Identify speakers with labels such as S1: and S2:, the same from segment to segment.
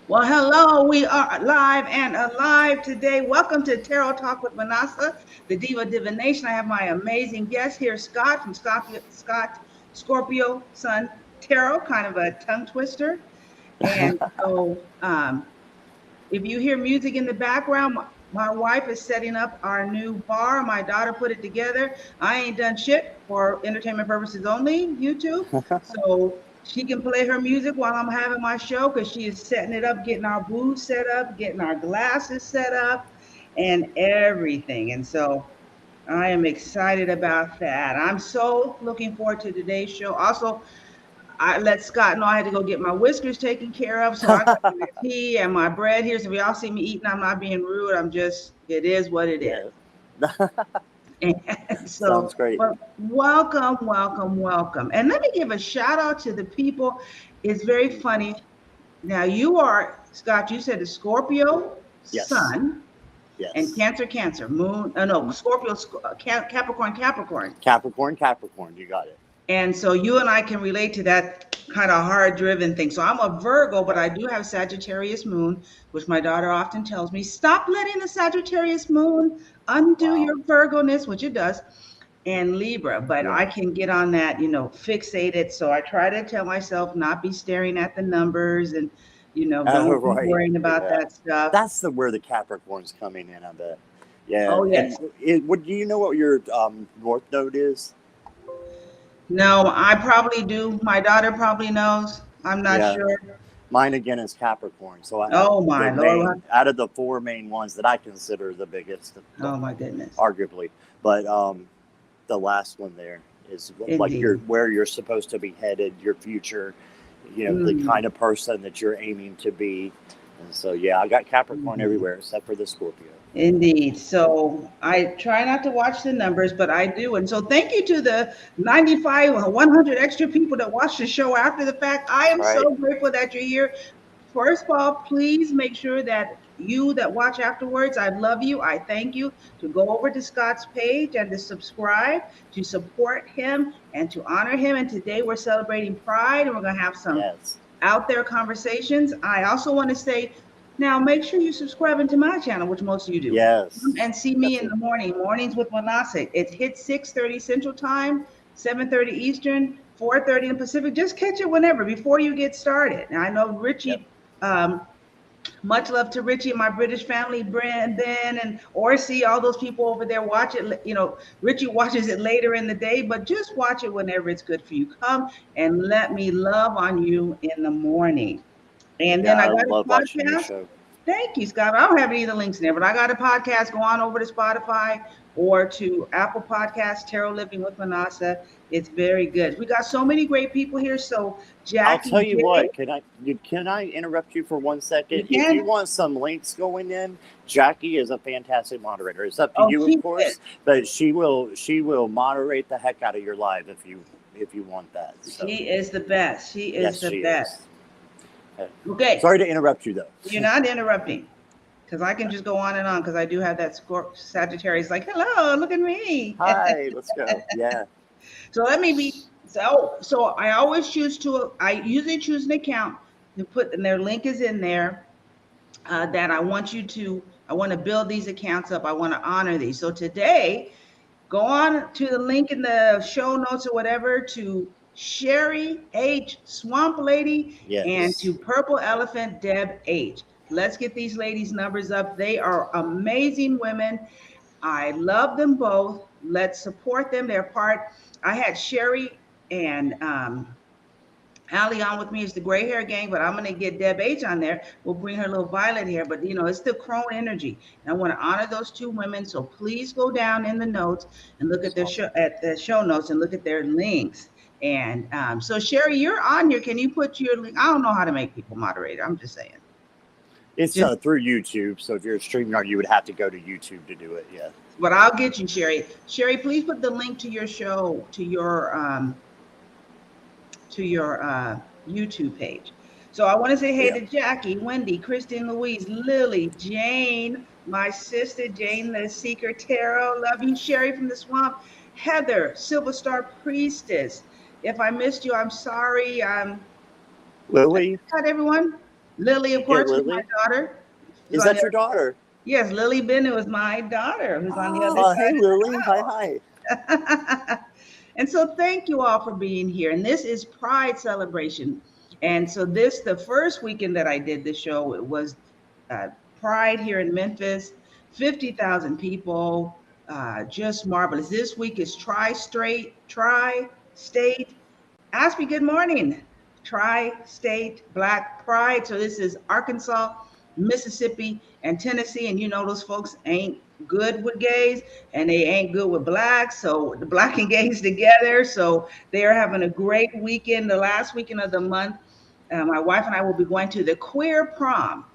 S1: Well, hello. We are live and alive today. Welcome to Tarot Talk with Minnassa, the Diva of Divination. I have my amazing guest here, Scott from Scorpio Sun Tarot, kind of a tongue twister. And so, if you hear music in the background, my wife is setting up our new bar. My daughter put it together. I ain't done shit for entertainment purposes only, YouTube. So she can play her music while I'm having my show because she is setting it up, getting our booth set up, getting our glasses set up, and everything. And so I am excited about that. I'm so looking forward to today's show. Also, I let Scott know I had to go get my whiskers taken care of. So I got my tea and my bread here. So if y'all see me eating, I'm not being rude. It is what it is. And so,
S2: sounds great.
S1: Welcome, welcome, welcome. And let me give a shout out to the people. It's very funny. Now you are, Scott, you said the Scorpio Sun.
S2: Yes.
S1: And Cancer, Moon. No, Scorpio, Capricorn.
S2: Capricorn. You got it.
S1: And so you and I can relate to that kind of hard-driven thing. So I'm a Virgo, but I do have Sagittarius moon, which my daughter often tells me, stop letting the Sagittarius moon undo your Virgo-ness, which it does, and Libra. But I can get on that, fixated. So I try to tell myself not be staring at the numbers and, don't be worrying about that stuff.
S2: That's where the Capricorn's coming in, I bet. Yeah.
S1: Oh, yes.
S2: Do you know what your North Node is?
S1: No, I probably do. My daughter probably knows. I'm not sure.
S2: Mine again is Capricorn. So
S1: my Lord.
S2: Out of the four main ones that I consider the biggest.
S1: Oh my goodness.
S2: Arguably. But the last one there is like where you're supposed to be headed, your future, the kind of person that you're aiming to be. And so I got Capricorn everywhere except for the Scorpio.
S1: Indeed. So I try not to watch the numbers, but I do. And so thank you to the 95 or 100 extra people that watch the show after the fact. I am so grateful that you're here. First of all, please make sure that you that watch afterwards, I love you. I thank you to go over to Scott's page and to subscribe, to support him and to honor him. And today we're celebrating Pride and we're going to have some out there conversations. I also want to say, now, make sure you subscribe to my channel, which most of you do.
S2: Yes.
S1: And see me in the mornings with Minnassa. It hits 6:30 Central Time, 7:30 Eastern, 4:30 in Pacific. Just catch it whenever, before you get started. Now, I know Richie, much love to Richie and my British family, Ben and Orsi, all those people over there watch it. Richie watches it later in the day, but just watch it whenever it's good for you. Come and let me love on you in the morning. And then I got a podcast. Thank you, Scott. I don't have any of the links in there, but I got a podcast. Go on over to Spotify or to Apple Podcasts, Tarot Living with Minnassa. It's very good. We got so many great people here. So, Jackie,
S2: I'll tell you what. Can I interrupt you for 1 second? If you want some links going in, Jackie is a fantastic moderator. It's up to you, of course, but she will moderate the heck out of your live if you want that. So.
S1: She is the best. She is the best. Okay.
S2: Sorry to interrupt you, though.
S1: You're not interrupting, because I can just go on and on, because I do have that Sagittarius like, hello, look at me.
S2: Hi, let's go. Yeah.
S1: So let me be, so I always I usually choose an account to put, and their link is in there, that I want to build these accounts up. I want to honor these. So today, go on to the link in the show notes or whatever to Shari H, Swamp Lady, and to Purple Elephant Deb H. Let's get these ladies' numbers up. They are amazing women. I love them both. Let's support them. They're part. I had Shari and Allie on with me as the gray hair gang, but I'm going to get Deb H on there. We'll bring her little violet hair, but it's the crone energy. And I want to honor those two women. So please go down in the notes and look at the show notes and look at their links. And so, Shari, you're on here. Can you put your link? I don't know how to make people moderator. I'm just saying.
S2: It's through YouTube. So if you're a streamer, you would have to go to YouTube to do it. Yeah.
S1: But I'll get you, Shari. Shari, please put the link to your show, to your YouTube page. So I want to say hey to Jackie, Wendy, Kristen, Louise, Lily, Jane, my sister, Jane the Seeker Tarot. Love you, Shari from the Swamp. Heather, Silver Star Priestess. If I missed you, I'm sorry.
S2: Lily.
S1: Got everyone? Lily, of
S2: Okay,
S1: course, was
S2: Lily.
S1: my daughter. Who's
S2: Is
S1: on the
S2: that your
S1: other
S2: daughter?
S1: Yes, Lily Bennett was my daughter who's on the other
S2: Oh, hey, Lily. Hi.
S1: side. And so thank you all for being here. And this is Pride Celebration. And so the first weekend that I did the show, it was Pride here in Memphis, 50,000 people, just marvelous. This week is Tri-State, Aspie, good morning. Tri-State Black Pride. So this is Arkansas, Mississippi, and Tennessee. And you know those folks ain't good with gays and they ain't good with blacks. So the black and gays together. So they are having a great weekend. The last weekend of the month, my wife and I will be going to the queer prom.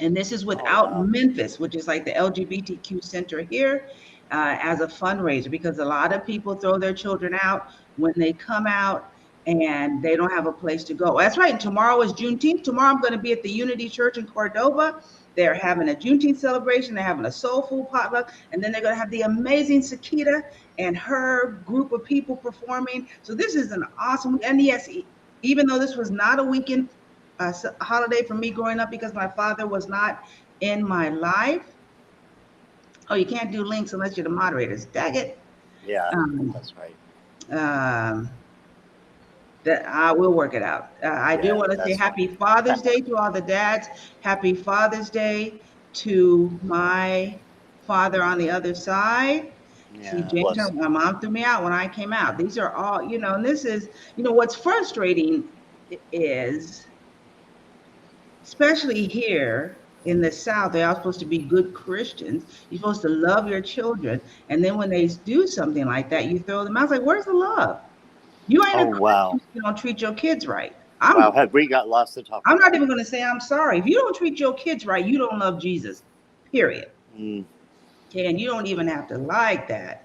S1: And this is
S2: Oh,
S1: without
S2: wow.
S1: Memphis, which is like the LGBTQ center here, as a fundraiser, because a lot of people throw their children out when they come out and they don't have a place to go. That's right. Tomorrow is Juneteenth. Tomorrow I'm going to be at the Unity Church in Cordova. They're having a Juneteenth celebration. They're having a soul food potluck. And then they're going to have the amazing Sakita and her group of people performing. So this is an awesome, and yes, even though this was not a weekend holiday for me growing up because my father was not in my life. Oh, you can't do links unless you're the moderators. Dag it.
S2: Yeah,
S1: Um,
S2: that's right.
S1: um, that I will work it out. I do
S2: Yeah,
S1: want to say
S2: that's fine.
S1: Happy Father's Day to all the dads. Happy Father's Day to my father on the other side. See,
S2: Yeah,
S1: Jane,
S2: bless.
S1: my mom threw me out when I came out. These are all, and this is, what's frustrating is especially here in the South, they're all supposed to be good Christians. You're supposed to love your children. And then when they do something like that, you throw them out. It's like, where's the love? You ain't
S2: Oh,
S1: a Christian
S2: wow.
S1: if you don't treat your kids right.
S2: Wow, have we got lots to talk
S1: I'm not
S2: about?
S1: even going to say I'm sorry. If you don't treat your kids right, you don't love Jesus, period.
S2: Mm.
S1: Okay, and you don't even have to like that.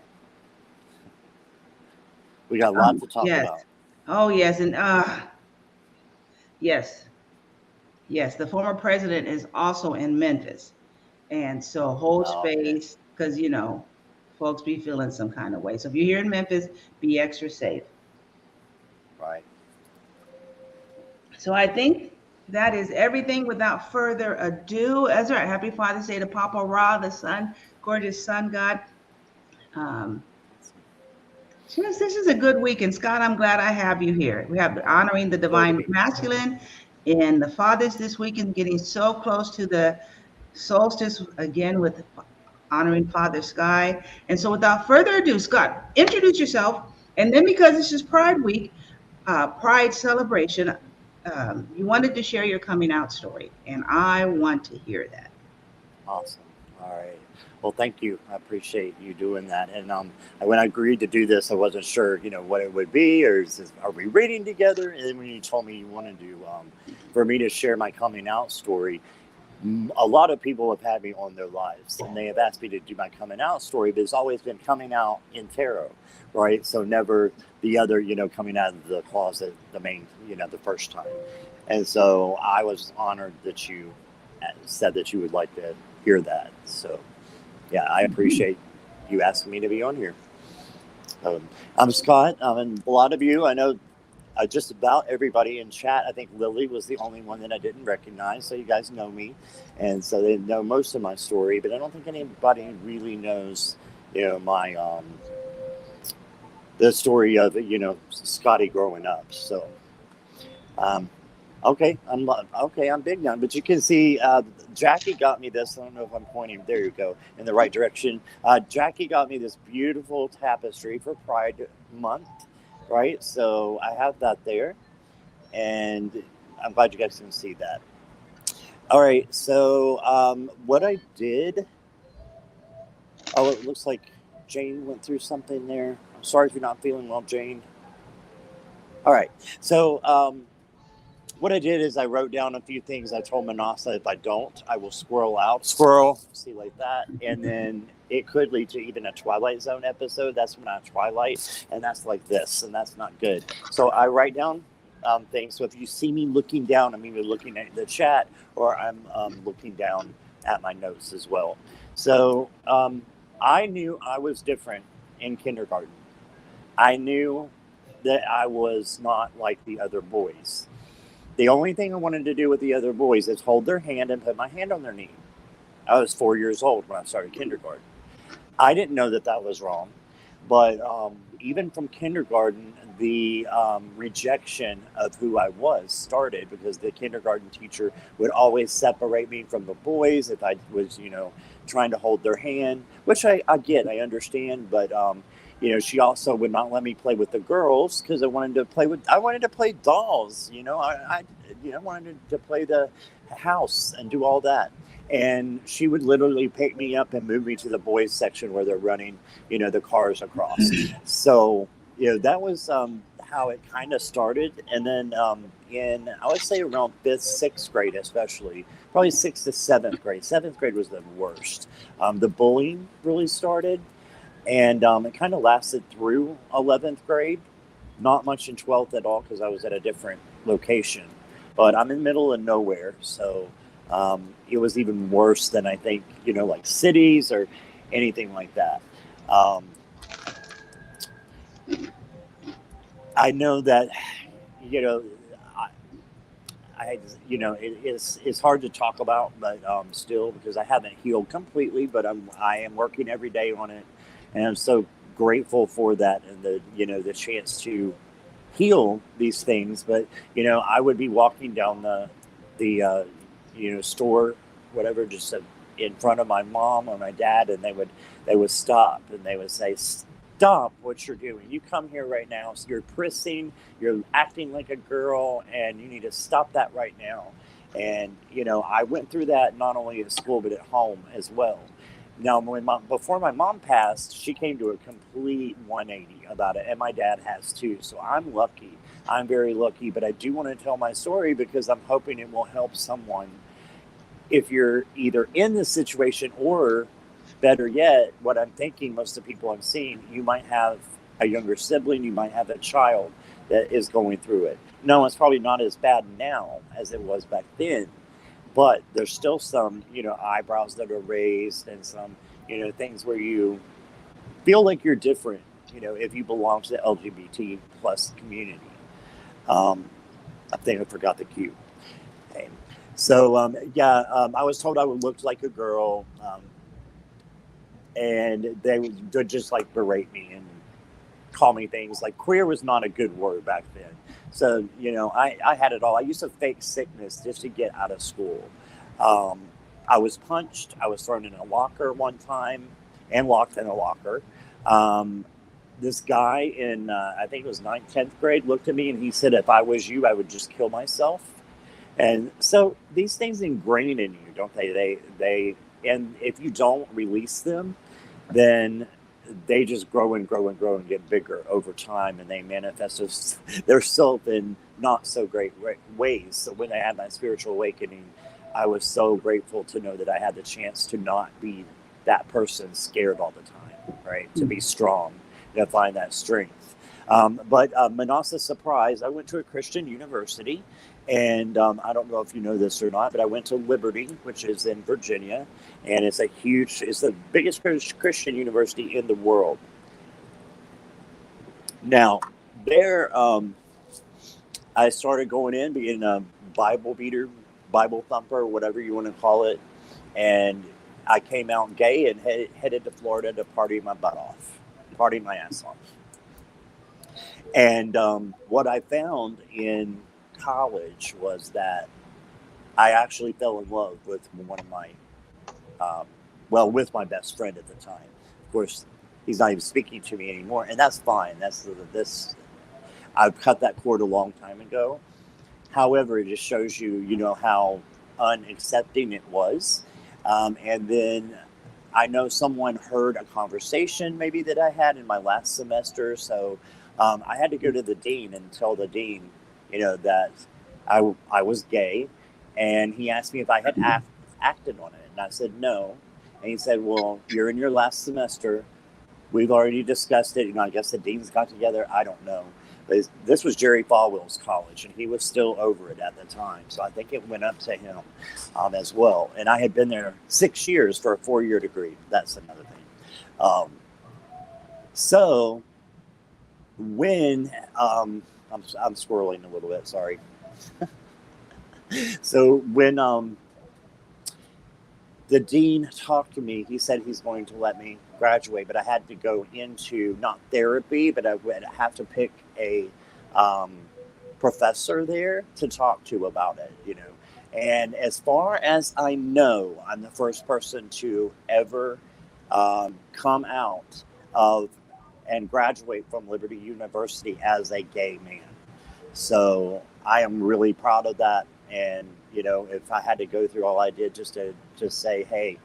S2: We got a lot to talk
S1: Yes.
S2: about.
S1: Oh, yes. And yes. Yes. The former president is also in Memphis. And so hold
S2: Oh, okay.
S1: space because, folks be feeling some kind of way. So if you're here in Memphis, be extra safe.
S2: Right.
S1: So I think that is everything without further ado. Ezra, happy Father's Day to Papa Ra, the sun, gorgeous sun god. Um, this is a good week. And Scott, I'm glad I have you here. We have honoring the
S2: Glad to
S1: divine
S2: be here.
S1: masculine and the fathers this week and getting so close to the solstice again with honoring Father Sky. And so without further ado, Scott, introduce yourself. And then because this is Pride Week, Pride celebration, you wanted to share your coming out story. And I want to hear that.
S2: Awesome. All right. Well, thank you. I appreciate you doing that. And when I agreed to do this, I wasn't sure, what it would be, or are we reading together? And then when you told me you wanted to, for me to share my coming out story, a lot of people have had me on their lives, and they have asked me to do my coming out story, but it's always been coming out in tarot, right? So never the other, coming out of the closet, the main, the first time. And so I was honored that you said that you would like to hear that. So yeah, I appreciate you asking me to be on here. I'm Scott, and a lot of you, I know just about everybody in chat. I think Lily was the only one that I didn't recognize, so you guys know me, and so they know most of my story, but I don't think anybody really knows, my the story of Scotty growing up. So okay, I'm big now, but you can see Jackie got me this. I don't know if I'm pointing. There you go, in the right direction. Jackie got me this beautiful tapestry for Pride Month, right? So I have that there, and I'm glad you guys can see that. All right, so what I did. Oh, it looks like Jane went through something there. I'm sorry if you're not feeling well, Jane. All right, so what I did is I wrote down a few things. I told Minnassa if I don't, I will squirrel, see like that. And then it could lead to even a Twilight Zone episode. That's not Twilight, and that's like this, and that's not good. So I write down things. So if you see me looking down, I'm either looking at the chat or I'm looking down at my notes as well. So I knew I was different in kindergarten. I knew that I was not like the other boys. The only thing I wanted to do with the other boys is hold their hand and put my hand on their knee. I was 4 years old when I started kindergarten. I didn't know that that was wrong, but even from kindergarten, the rejection of who I was started because the kindergarten teacher would always separate me from the boys if I was, trying to hold their hand, which I get, I understand, but she also would not let me play with the girls because I wanted to play dolls, I wanted to play the house and do all that. And she would literally pick me up and move me to the boys section where they're running, the cars across. So, that was how it kind of started. And then I would say around 5th, 6th grade, especially, probably 6th to 7th grade. 7th grade was the worst. The bullying really started. And it kind of lasted through 11th grade. Not much in 12th at all because I was at a different location. But I'm in the middle of nowhere. So it was even worse than I think, like cities or anything like that. I know that, it's hard to talk about, but still, because I haven't healed completely, but I am working every day on it, and I'm so grateful for that and the chance to heal these things. But I would be walking down the store, whatever, just in front of my mom or my dad, and they would stop and they would say, "Stop what you're doing. You come here right now. So you're prissing, you're acting like a girl, and you need to stop that right now." And I went through that not only at school but at home as well. Now, before my mom passed, she came to a complete 180 about it, and my dad has too. So I'm lucky. I'm very lucky, but I do want to tell my story because I'm hoping it will help someone if you're either in this situation or, better yet, what I'm thinking, most of the people I'm seeing, you might have a younger sibling, you might have a child that is going through it. No, it's probably not as bad now as it was back then, but there's still some, eyebrows that are raised and some, things where you feel like you're different, if you belong to the LGBT plus community. I think I forgot the cue. Okay. So, I was told I would look like a girl, and they would just like berate me and call me things like queer was not a good word back then. So, I had it all. I used to fake sickness just to get out of school. I was punched. I was thrown in a locker one time and locked in a locker. This guy in, I think it was 9th, 10th grade, looked at me and he said, "If I was you, I would just kill myself." And so these things ingrain in you, don't they? And if you don't release them, then they just grow and grow and grow and get bigger over time, and they manifest themselves in not so great ways. So when I had my spiritual awakening, I was so grateful to know that I had the chance to not be that person scared all the time, right? To be strong, to find that strength. But Minnassa, surprise, I went to a Christian university. And I don't know if you know this or not, but I went to Liberty, which is in Virginia, and it's the biggest Christian university in the world. Now, there, I started going in, being a Bible beater, Bible thumper, whatever you want to call it, and I came out gay and headed to Florida to party my ass off. And what I found in college was that I actually fell in love with one of my, with my best friend at the time. Of course, he's not even speaking to me anymore, and that's fine. I've cut that cord a long time ago. However, it just shows you, how unaccepting it was. And then I know someone heard a conversation maybe that I had in my last semester, so I had to go to the dean and tell the dean, that I was gay, and he asked me if I had acted on it, and I said no, and he said, "Well, you're in your last semester. We've already discussed it. I guess the deans got together. I don't know, but this was Jerry Falwell's college, and he was still over it at the time, so I think it went up to him as well. And I had been there 6 years for a 4-year degree. That's another thing. So when I'm scrolling a little bit, sorry. So when the dean talked to me, he said he's going to let me graduate, but I had to go into not therapy, but I would have to pick a professor there to talk to about it, you know. And as far as I know, I'm the first person to ever come out of and graduate from Liberty University as a gay man. So I am really proud of that. And, you know, if I had to go through all I did just to just say, hey,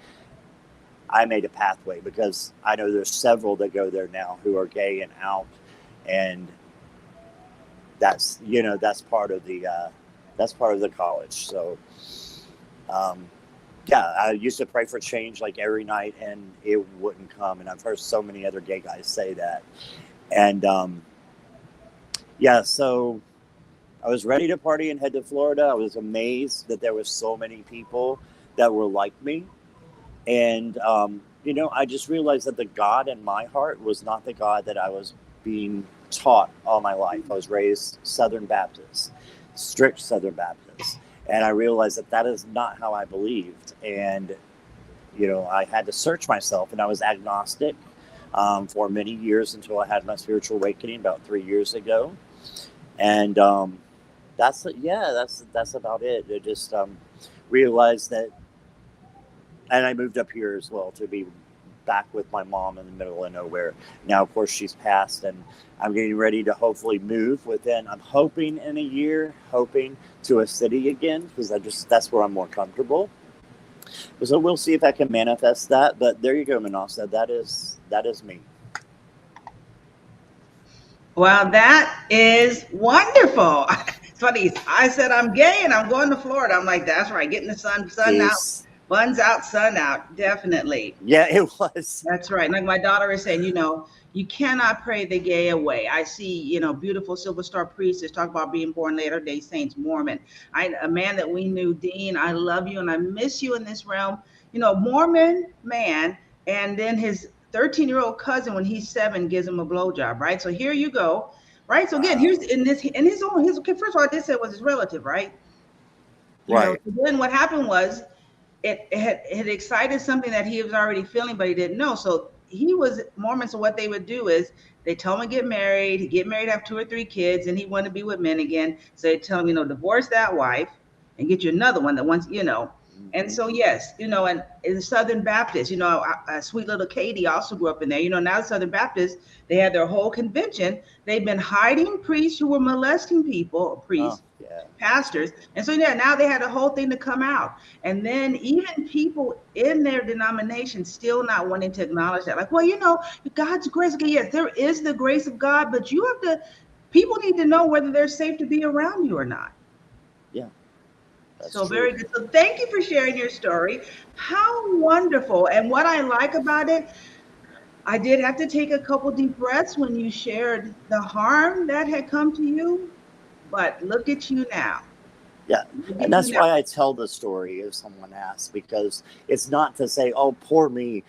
S2: I made a pathway, because I know there's several that go there now who are gay and out. And that's, you know, that's part of the college. So, yeah, I used to pray for change like every night, and it wouldn't come. And I've heard so many other gay guys say that. And yeah, so I was ready to party and head to Florida. I was amazed that there were so many people that were like me. And, you know, I just realized that the God in my heart was not the God that I was being taught all my life. I was raised Southern Baptist, strict Southern Baptist. And I realized that that is not how I believed. And, you know, I had to search myself, and I was agnostic for many years until I had my spiritual awakening about 3 years ago. And that's about it. I just realized that, and I moved up here as well to be back with my mom in the middle of nowhere. Now, of course, she's passed, and I'm getting ready to hopefully move within, I'm hoping in a year, hoping to a city again, because that's where I'm more comfortable. So we'll see if I can manifest that. But there you go, Minnassa. That is me.
S1: Well, that is wonderful. It's funny. I said I'm gay and I'm going to Florida. I'm like, that's right. Getting the sun out, buns out, sun out. Definitely.
S2: Yeah, it was.
S1: That's right. Like my daughter is saying, you know, you cannot pray the gay away. I see, you know, beautiful Silver Star priestess talk about being born Latter-day Saints, Mormon. A man that we knew, Dean, I love you and I miss you in this realm. You know, Mormon man, and then his 13-year-old cousin, when he's 7, gives him a blowjob, right? So here you go, right? So again, here's in his own, first of all, I did say it was his relative, right? You know, so then what happened was it had excited something that he was already feeling, but he didn't know. So he was Mormon. So what they would do is they tell him to get married, have 2 or 3 kids, and he wanted to be with men again. So they tell him, you know, divorce that wife and get you another one that wants, you know. And so, yes, you know, and in Southern Baptist, you know, sweet little Katie also grew up in there. You know, now the Southern Baptists, they had their whole convention. They've been hiding priests who were molesting people, pastors. And so, yeah, now they had a whole thing to come out. And then even people in their denomination still not wanting to acknowledge that. Like, well, you know, God's grace. Okay, yes, there is the grace of God, but you have to, people need to know whether they're safe to be around you or not.
S2: Yeah.
S1: So very good. So thank you for sharing your story. How wonderful. And what I like about it, I did have to take a couple deep breaths when you shared the harm that had come to you, but look at you now.
S2: Yeah, and that's why I tell the story if someone asks, because it's not to say, oh, poor me.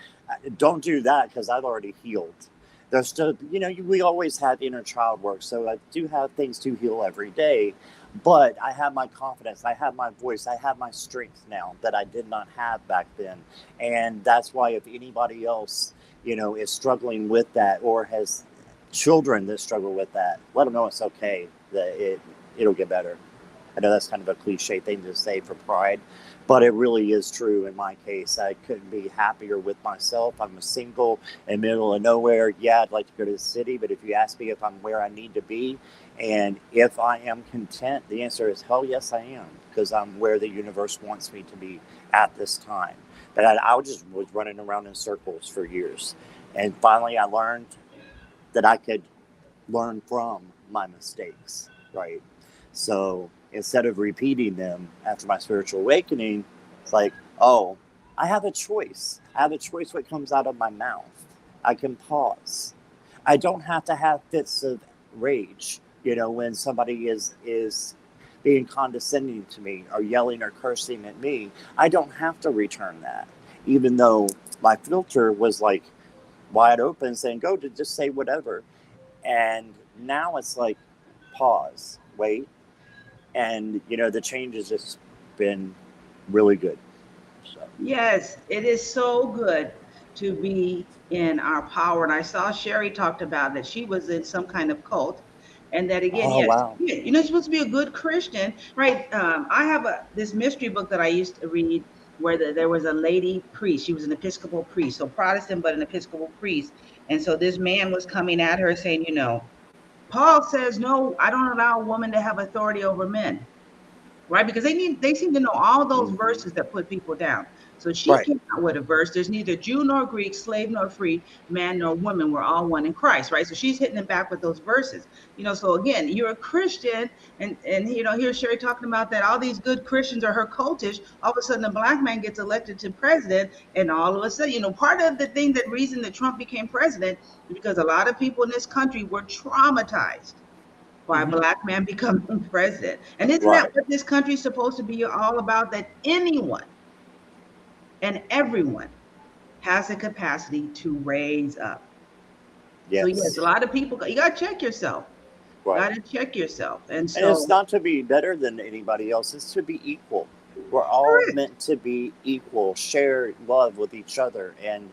S2: Don't do that, because I've already healed. There's still, you know, we always have inner child work, so I do have things to heal every day. But I have my confidence, I have my voice, I have my strength now that I did not have back then. And that's why if anybody else, you know, is struggling with that or has children that struggle with that, let them know it's okay, that it'll get better. I know that's kind of a cliche thing to say for pride, but it really is true in my case. I couldn't be happier with myself. I'm a single in the middle of nowhere. Yeah, I'd like to go to the city, but if you ask me if I'm where I need to be and if I am content, the answer is hell yes, I am, because I'm where the universe wants me to be at this time. But I just was running around in circles for years. And finally, I learned that I could learn from my mistakes, right? So instead of repeating them after my spiritual awakening, it's like, oh, I have a choice. I have a choice what comes out of my mouth. I can pause. I don't have to have fits of rage, you know, when somebody is being condescending to me or yelling or cursing at me. I don't have to return that, even though my filter was like wide open saying, go to just say whatever. And now it's like, pause, wait. And, you know, the change is just been really good. So.
S1: Yes, it is so good to be in our power. And I saw Shari talked about that she was in some kind of cult. And that again,
S2: Oh,
S1: yes,
S2: wow.
S1: you're not supposed to be a good Christian, right? I have this mystery book that I used to read where there was a lady priest. She was an Episcopal priest, so Protestant, but an Episcopal priest. And so this man was coming at her saying, Paul says, no, I don't allow a woman to have authority over men. Right, because they seem to know all those verses that put people down. So she came out with a verse: there's neither Jew nor Greek, slave nor free, man nor woman, we're all one in Christ. Right, so she's hitting them back with those verses. So again, you're a Christian, and here's Shari talking about that all these good Christians are her cultish. All of a sudden a black man gets elected to president, and all of a sudden, part of the reason that Trump became president is because a lot of people in this country were traumatized by a black man becoming president. And isn't that what this country is supposed to be all about? That anyone and everyone has the capacity to raise up. Yes. So yes, a lot of people, you got to check yourself. Got to check yourself. And
S2: it's not to be better than anybody else. It's to be equal. We're all meant to be equal, share love with each other, and,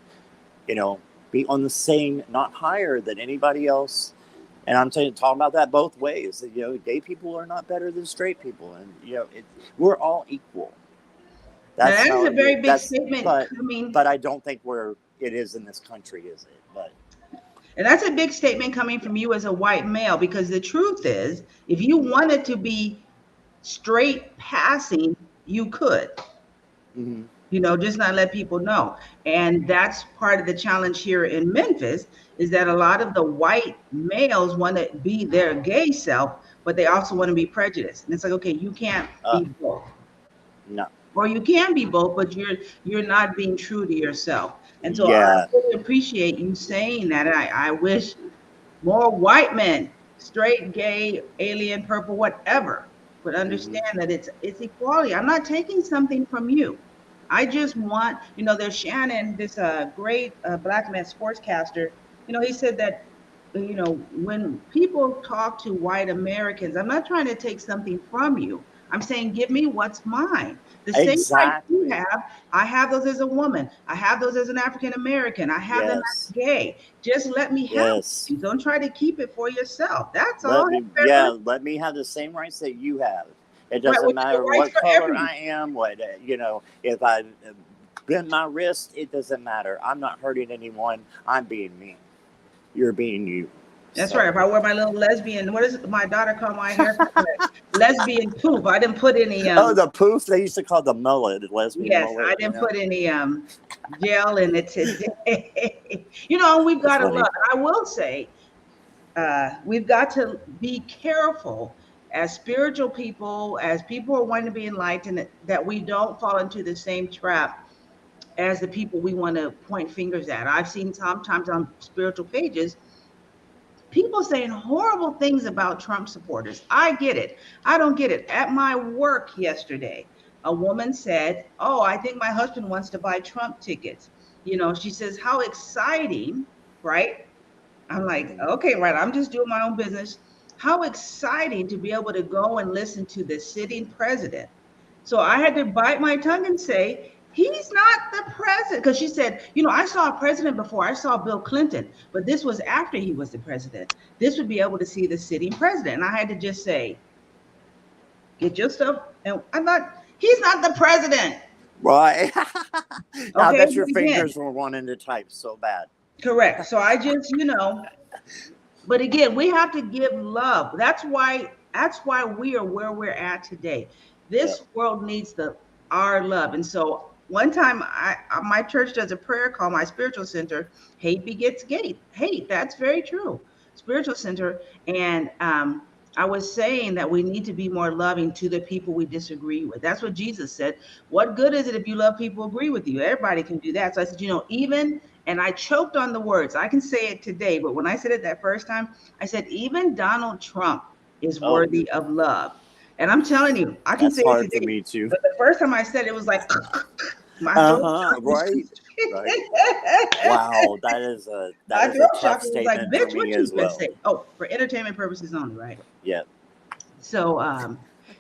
S2: be on the same, not higher than anybody else. And I'm talking about that both ways. Gay people are not better than straight people, and we're all equal.
S1: That is a very big statement.
S2: But I don't think it is in this country, is it?
S1: And that's a big statement coming from you as a white male, because the truth is, if you wanted to be straight passing, you could. Just not let people know. And that's part of the challenge here in Memphis, is that a lot of the white males want to be their gay self, but they also want to be prejudiced. And it's like, okay, you can't be both.
S2: No.
S1: Or you can be both, but you're not being true to yourself. And so I really appreciate you saying that. And I wish more white men, straight, gay, alien, purple, whatever, would understand that it's equality. I'm not taking something from you. I just want, there's Shannon, this great black man sportscaster, he said that, when people talk to white Americans, I'm not trying to take something from you. I'm saying, give me what's mine. The same rights you have, I have those as a woman. I have those as an African American. I have them as gay. Just let me have them. Don't try to keep it for yourself. That's all.
S2: Let me have the same rights that you have. It doesn't matter what color I am, if I bend my wrist, it doesn't matter. I'm not hurting anyone. I'm being me. You're being you.
S1: That's right. If I wear my little lesbian, what does my daughter call my hair? Lesbian poof. I didn't put any.
S2: The poof. They used to call the mullet, lesbian mullet.
S1: Yes, I didn't put any gel in it today. We've got to love. I will say, we've got to be careful as spiritual people, as people who are wanting to be enlightened, that we don't fall into the same trap as the people we want to point fingers at. I've seen sometimes on spiritual pages, people saying horrible things about Trump supporters. I get it. I don't get it. At my work yesterday, a woman said, "Oh, I think my husband wants to buy Trump tickets." She says, "How exciting," right? I'm like, okay, right. I'm just doing my own business. How exciting to be able to go and listen to the sitting president. So I had to bite my tongue and say, he's not the president. Because she said, I saw a president before. I saw Bill Clinton, but this was after he was the president. This would be able to see the sitting president. And I had to just say, get your stuff. And I thought, he's not the president.
S2: Right. I bet your fingers were wanting to type so bad.
S1: Correct. So I just, but again, we have to give love. That's why we are where we're at today. This world needs our love. And so one time my church does a prayer call, my spiritual center, hate begets hate. That's very true. Spiritual center. And I was saying that we need to be more loving to the people we disagree with. That's what Jesus said. What good is it if you love people who agree with you? Everybody can do that. So I said, and I choked on the words. I can say it today, but when I said it that first time, I said, even Donald Trump is worthy of love. And I'm telling you, I can say it today. For me too. But the first time I said it was like, my throat.
S2: Right. Wow, that is a tough statement for me as well.
S1: Oh, for entertainment purposes only, right?
S2: Yeah.
S1: So,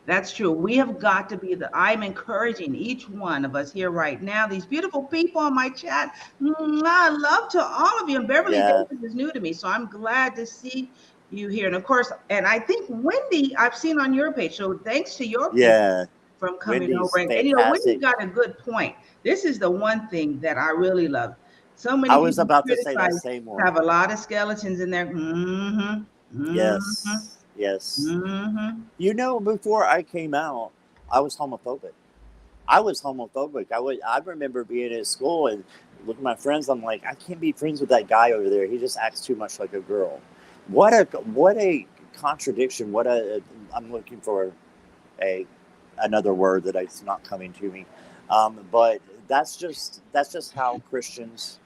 S1: That's true. We have got to be I'm encouraging each one of us here right now, these beautiful people on my chat. I love to all of you. And Beverly
S2: Yeah.
S1: Davis is new to me, so I'm glad to see you here. And of course, and I think Wendy, I've seen on your page. So thanks to your people from coming
S2: Wendy's
S1: over. And Wendy
S2: fantastic.
S1: got a good point. This is the one thing that I really love. So many
S2: I was
S1: people
S2: about to say that same one.
S1: have a lot of skeletons in there.
S2: Yes.
S1: Mm-hmm.
S2: You know, before I came out, I was homophobic. I remember being at school and looking at my friends. I'm like, I can't be friends with that guy over there. He just acts too much like a girl. What a contradiction. I'm looking for another word that it's not coming to me. But that's just how Christians,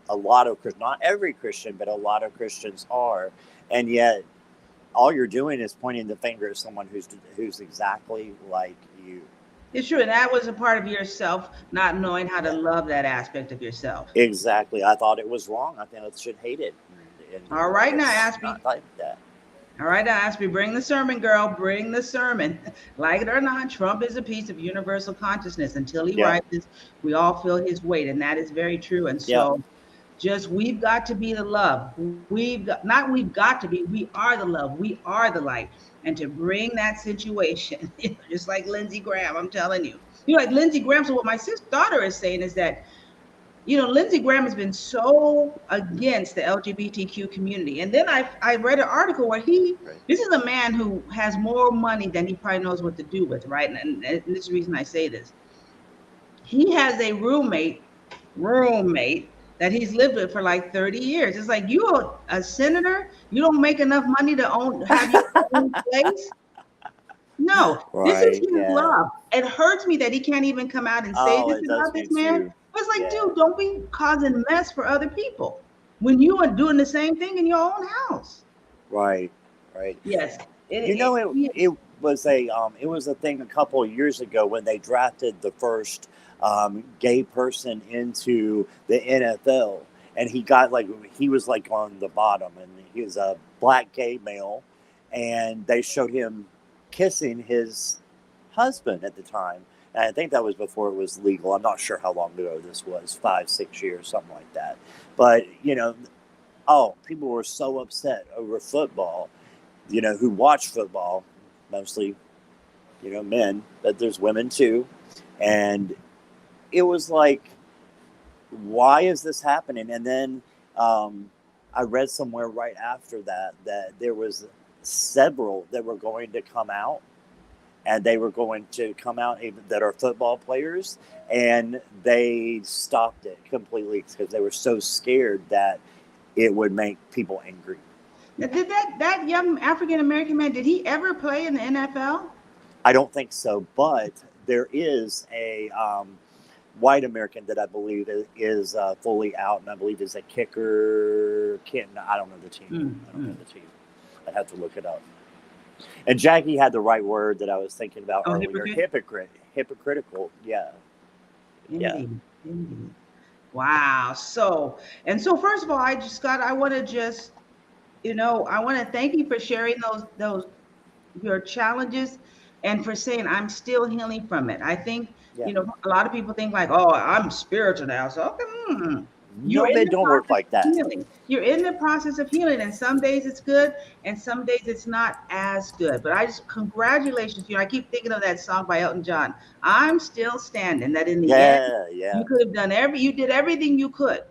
S2: not every Christian, but a lot of Christians are, and yet all you're doing is pointing the finger at someone who's exactly like you.
S1: It's true, and that was a part of yourself not knowing how to love that aspect of yourself.
S2: Exactly. I thought it was wrong. I think I should hate it.
S1: All right, now, Aspie.
S2: Like that.
S1: All right, Aspie, bring the sermon, girl. Bring the sermon. Like it or not, Trump is a piece of universal consciousness. Until he rises, we all feel his weight, and that is very true. And so we've got to be the love. We are the love. We are the light. And to bring that situation, just like Lindsey Graham, I'm telling you. Like Lindsey Graham. So what my daughter is saying is that, Lindsey Graham has been so against the LGBTQ community. And then I read an article where this is a man who has more money than he probably knows what to do with, right? And this is the reason I say this. He has a roommate that he's lived with for like 30 years. It's like, you're a senator, you don't make enough money to have your own place? No, this is his love. It hurts me that he can't even come out and say this about this man. But it's like, dude, don't be causing mess for other people when you are doing the same thing in your own house.
S2: Right.
S1: Yes.
S2: It was a thing a couple of years ago when they drafted the first gay person into the NFL, and he was on the bottom, and he was a black gay male, and they showed him kissing his husband at the time. And I think that was before it was legal. I'm not sure how long ago this was, 5-6 years, something like that. But people were so upset over football, who watch football, mostly men, but there's women too, and it was like, why is this happening? And then I read somewhere right after that there was several that were going to come out, and they were going to come out that are football players, and they stopped it completely because they were so scared that it would make people angry.
S1: Now, did that young African American man, did he ever play in the NFL?
S2: I don't think so, but there is a white American that I believe is fully out, and I believe is a kicker. I don't know the team. I don't know the team. I'd have to look it up. And Jackie had the right word that I was thinking about earlier. Hypocritical. Yeah.
S1: Indeed. Wow. So first of all, I want to thank you for sharing those your challenges and for saying I'm still healing from it. I think, a lot of people think like, oh, I'm spiritual now. So
S2: they don't work like that.
S1: You're in the process of healing, and some days it's good and some days it's not as good. But congratulations. I keep thinking of that song by Elton John, I'm Still Standing, that in the end, you could have done you did everything you could.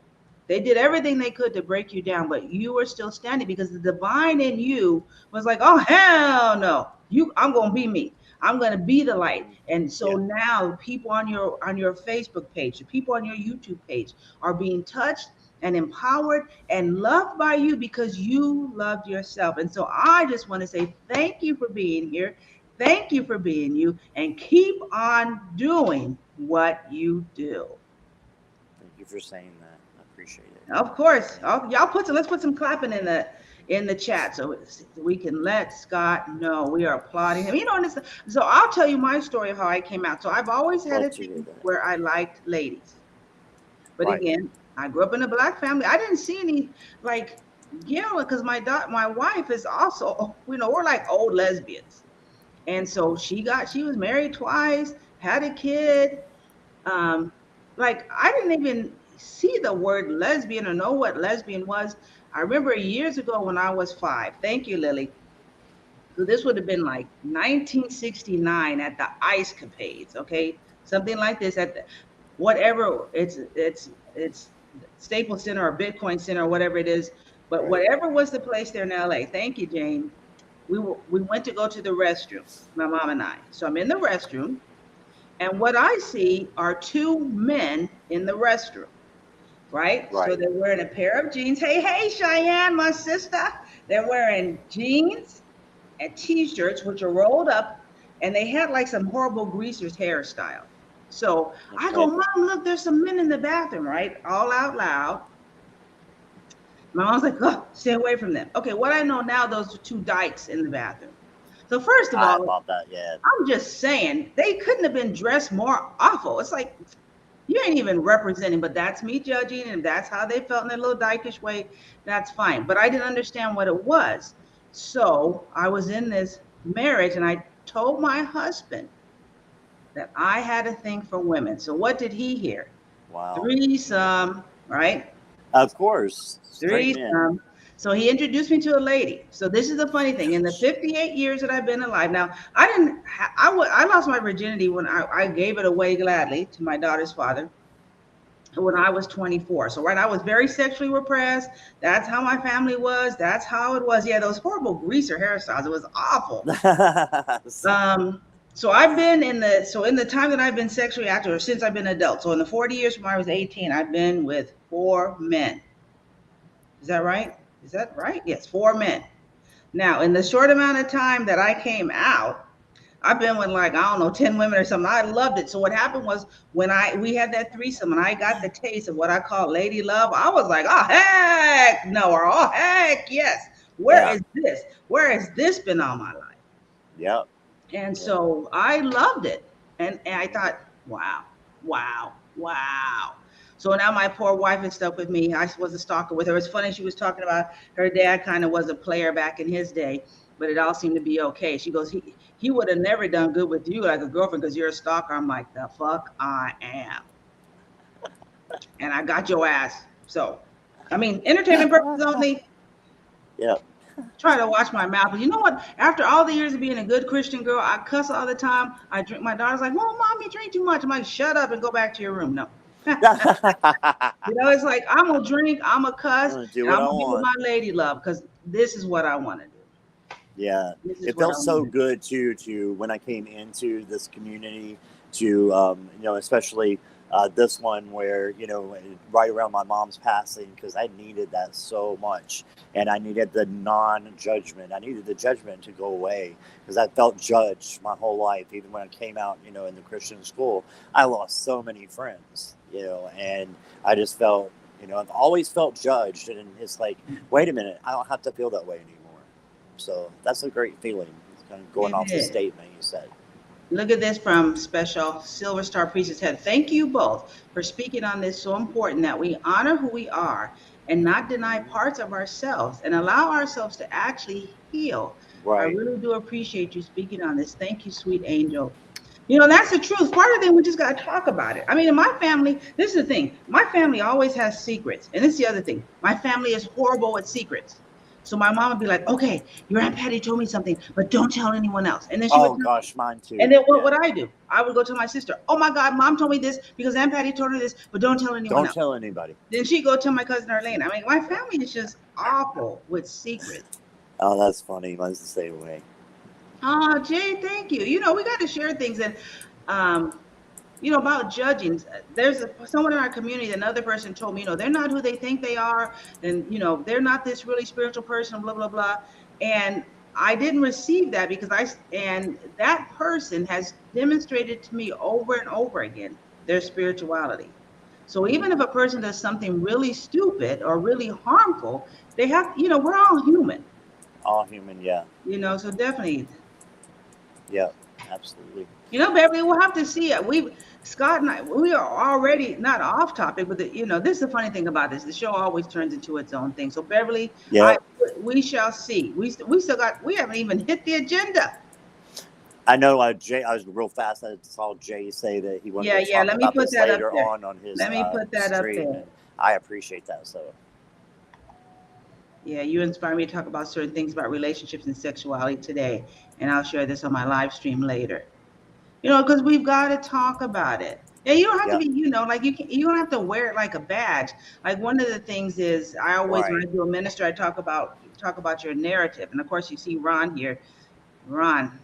S1: They did everything they could to break you down, but you were still standing because the divine in you was like, oh, hell no, I'm going to be me. I'm going to be the light. And so now people on your Facebook page, the people on your YouTube page are being touched and empowered and loved by you because you loved yourself. And so I just want to say thank you for being here. Thank you for being you, and keep on doing what you do.
S2: Thank you for saying that. I appreciate it.
S1: Of course. Let's put some clapping in the chat so we can let Scott know we are applauding him. So I'll tell you my story of how I came out. So I've always had a thing where I liked ladies. But again, I grew up in a black family. I didn't see any because my wife is also, we're like old lesbians. And so she was married twice, had a kid. Like I didn't even see the word lesbian or know what lesbian was. I remember years ago when I was 5. Thank you, Lily. So this would have been like 1969 at the Ice Capades, okay? Something like this at the, whatever it's Staples Center or Bitcoin Center or whatever it is, but whatever was the place there in LA. Thank you, Jane. We went to go to the restroom, my mom and I. So I'm in the restroom, and what I see are 2 men in the restroom, right? So they're wearing a pair of jeans. Hey, Cheyenne, my sister. They're wearing jeans and t-shirts, which are rolled up, and they had like some horrible greaser's hairstyle. So I go, Mom, look, there's some men in the bathroom, right? All out loud. My mom's like, oh, stay away from them. Okay, what I know now, those are 2 dykes in the bathroom. So first of all,
S2: about that, yeah.
S1: I'm just saying they couldn't have been dressed more awful. It's like you ain't even representing, but that's me judging, and that's how they felt in their little dykish way. That's fine. But I didn't understand what it was. So I was in this marriage, and I told my husband that I had a thing for women. So what did he hear?
S2: Wow.
S1: Threesome, right?
S2: Of course.
S1: Threesome. So he introduced me to a lady. So this is the funny thing. In the 58 years that I've been alive, now I lost my virginity when I gave it away gladly to my daughter's father when I was 24. So I was very sexually repressed. That's how my family was. That's how it was. Yeah, those horrible greaser hairstyles. It was awful. So I've been in the time that I've been sexually active, or since I've been an adult. So in the 40 years from I was 18, I've been with 4 men. Is that right? Is that right? Yes, 4 men. Now, in the short amount of time that I came out, I've been with like, I don't know, 10 women or something. I loved it. So what happened was when we had that threesome and I got the taste of what I call lady love, I was like, oh, heck no, or oh, heck yes. Where is this? Where has this been all my life?
S2: Yep.
S1: And so I loved it. And I thought, wow. So now my poor wife is stuck with me. I was a stalker with her. It's funny, she was talking about her dad kind of was a player back in his day, but it all seemed to be okay. She goes, he would have never done good with you like a girlfriend because you're a stalker. I'm like, the fuck I am. And I got your ass. So, I mean, entertainment purposes only.
S2: Yeah.
S1: Try to watch my mouth. But you know what? After all the years of being a good Christian girl, I cuss all the time. I drink. My daughter's like, well, Mom, you drink too much. I'm like, shut up and go back to your room. No. It's like, I'm going to drink, I'm going to cuss, and I'm going to be with my lady love because this is what I want to do.
S2: Yeah. It felt so good, too, when I came into this community to, especially this one where, right around my mom's passing, because I needed that so much. And I needed the non-judgment. I needed the judgment to go away because I felt judged my whole life. Even when I came out, in the Christian school, I lost so many friends, and I just felt, I've always felt judged. And it's like, wait a minute, I don't have to feel that way anymore. So that's a great feeling. It's kind of going off the statement you said.
S1: Look at this from Special Silver Star Priestess Head. Thank you both for speaking on this. So important that we honor who we are and not deny parts of ourselves and allow ourselves to actually heal. Right. I really do appreciate you speaking on this. Thank you, sweet angel. That's the truth. Part of the thing, we just got to talk about it. I mean, in my family, this is the thing. My family always has secrets. And this is the other thing. My family is horrible at secrets. So my mom would be like, okay, your Aunt Patty told me something, but don't tell anyone else. And then she would
S2: gosh, mine too.
S1: And then what would I do? I would go tell my sister, oh my God, Mom told me this because Aunt Patty told her this, but don't tell anyone else.
S2: Don't tell anybody.
S1: Then she'd go tell my cousin Arlene. I mean, my family is just awful with secrets.
S2: Oh, that's funny. Mine's the same way.
S1: Oh, Jay, thank you. We got to share things. And, about judging. There's someone in our community, another person told me, they're not who they think they are. And, they're not this really spiritual person, blah, blah, blah. And I didn't receive that because that person has demonstrated to me over and over again their spirituality. So even if a person does something really stupid or really harmful, they have, we're all human.
S2: All human, yeah.
S1: So definitely.
S2: Yeah, absolutely.
S1: Beverly, we'll have to see it. Scott and I, we are already not off topic, but this is the funny thing about this. The show always turns into its own thing. So Beverly, we shall see. We haven't even hit the agenda.
S2: I know Jay, I was real fast. I saw Jay say that he wanted to talk
S1: Let me
S2: about
S1: put
S2: this
S1: that up
S2: later
S1: there.
S2: on his
S1: Let me put that up
S2: stream,
S1: there.
S2: and I appreciate that. So,
S1: yeah, you inspire me to talk about certain things about relationships and sexuality today, and I'll share this on my live stream later. You know, because we've got to talk about it. Yeah, you don't have to be, you know, like you don't have to wear it like a badge. Like one of the things is I always when I do a minister, I talk about your narrative, and of course you see Ron here. Ron,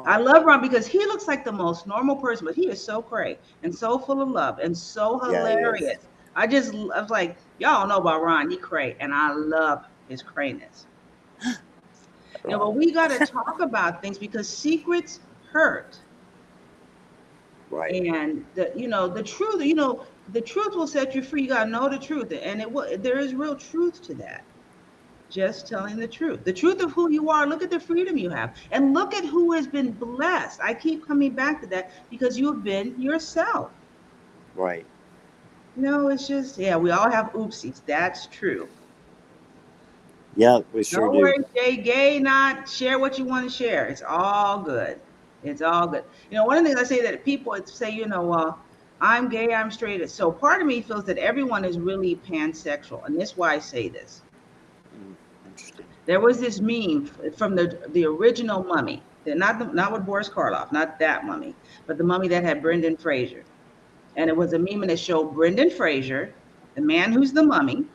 S1: I love Ron because he looks like the most normal person, but he is so cray and so full of love and so hilarious. I was like, y'all know about Ron, he cray, and I love his crayness. You know, but we got to talk about things because secrets hurt.
S2: right.
S1: And the truth, the truth will set you free. You got to know the truth, and there is real truth to that. Just telling the truth of who you are. Look at the freedom you have, and look at who has been blessed. I keep coming back to that because you have been yourself.
S2: Right.
S1: No, it's just, yeah, we all have oopsies. That's true.
S2: Yeah, we sure
S1: Don't
S2: do.
S1: worry, Jay. Gay, not share what you want to share. It's all good. It's all good. You know, one of the things I say that people say, I'm gay, I'm straight. So part of me feels that everyone is really pansexual, and this is why I say this.
S2: Interesting.
S1: There was this meme from the original Mummy, not with Boris Karloff, not that mummy, but the mummy that had Brendan Fraser, and it was a meme that showed Brendan Fraser, the man who's the mummy,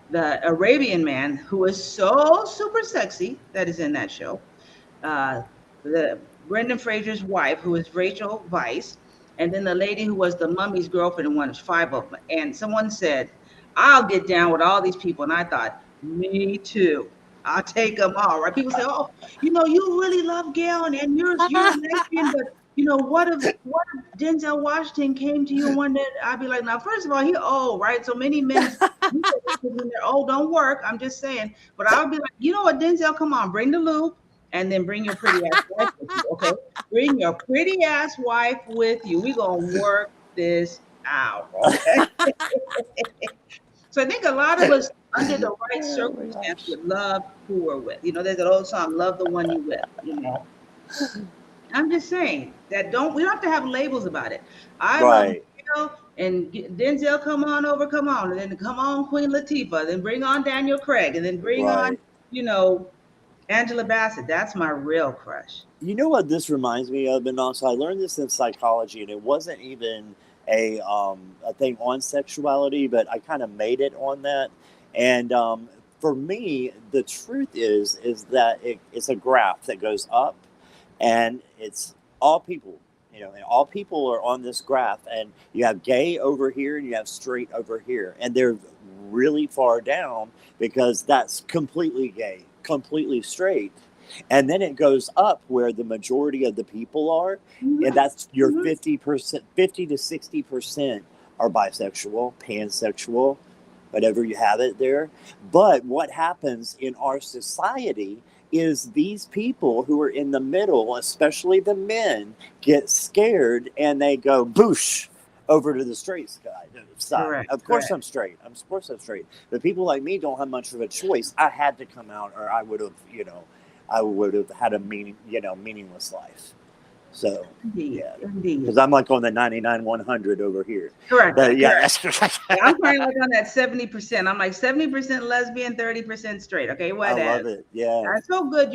S1: the Arabian man who is so super sexy that is in that show, the Brendan Fraser's wife, who is Rachel Weisz, and then the lady who was the mummy's girlfriend, and one of 5 of them. And someone said, "I'll get down with all these people," and I thought, "Me too. I'll take them all." Right? People say, "Oh, you really love Gail, and you're lesbian, but what if Denzel Washington came to you and one day?" I'd be like, "Now, first of all, he old, right? So many men when they're old don't work. I'm just saying." But I would be like, "You know what, Denzel? Come on, bring the loop." And then bring your pretty ass wife with you, okay? Bring your pretty ass wife with you. We're gonna work this out, okay? So I think a lot of us, under the right circumstance, would love who we're with. There's an old song, "Love the One You With." I'm just saying that we don't have to have labels about it. I love Denzel, and Denzel, come on over, come on, and then come on, Queen Latifah, then bring on Daniel Craig, and then bring on, Angela Bassett. That's my real crush.
S2: You know what this reminds me of, and also I learned this in psychology, and it wasn't even a thing on sexuality, but I kind of made it on that. And for me, the truth is that it's a graph that goes up, and it's all people. And all people are on this graph, and you have gay over here and you have straight over here, and they're really far down because that's completely gay, completely straight. And then it goes up where the majority of the people are, and that's your 50%, 50 to 60% are bisexual, pansexual, whatever you have it there. But what happens in our society is these people who are in the middle, especially the men, get scared and they go boosh over to the straight side.
S1: Correct,
S2: of course I'm straight. Of course I'm straight. But people like me don't have much of a choice. I had to come out, or I would have had a meaningless life. So,
S1: indeed.
S2: Because I'm like on the 99-100 over here.
S1: Correct.
S2: But,
S1: I'm kind of like on that 70%. I'm like 70% lesbian, 30% straight. Okay, what?
S2: I love it. Yeah.
S1: That's so good.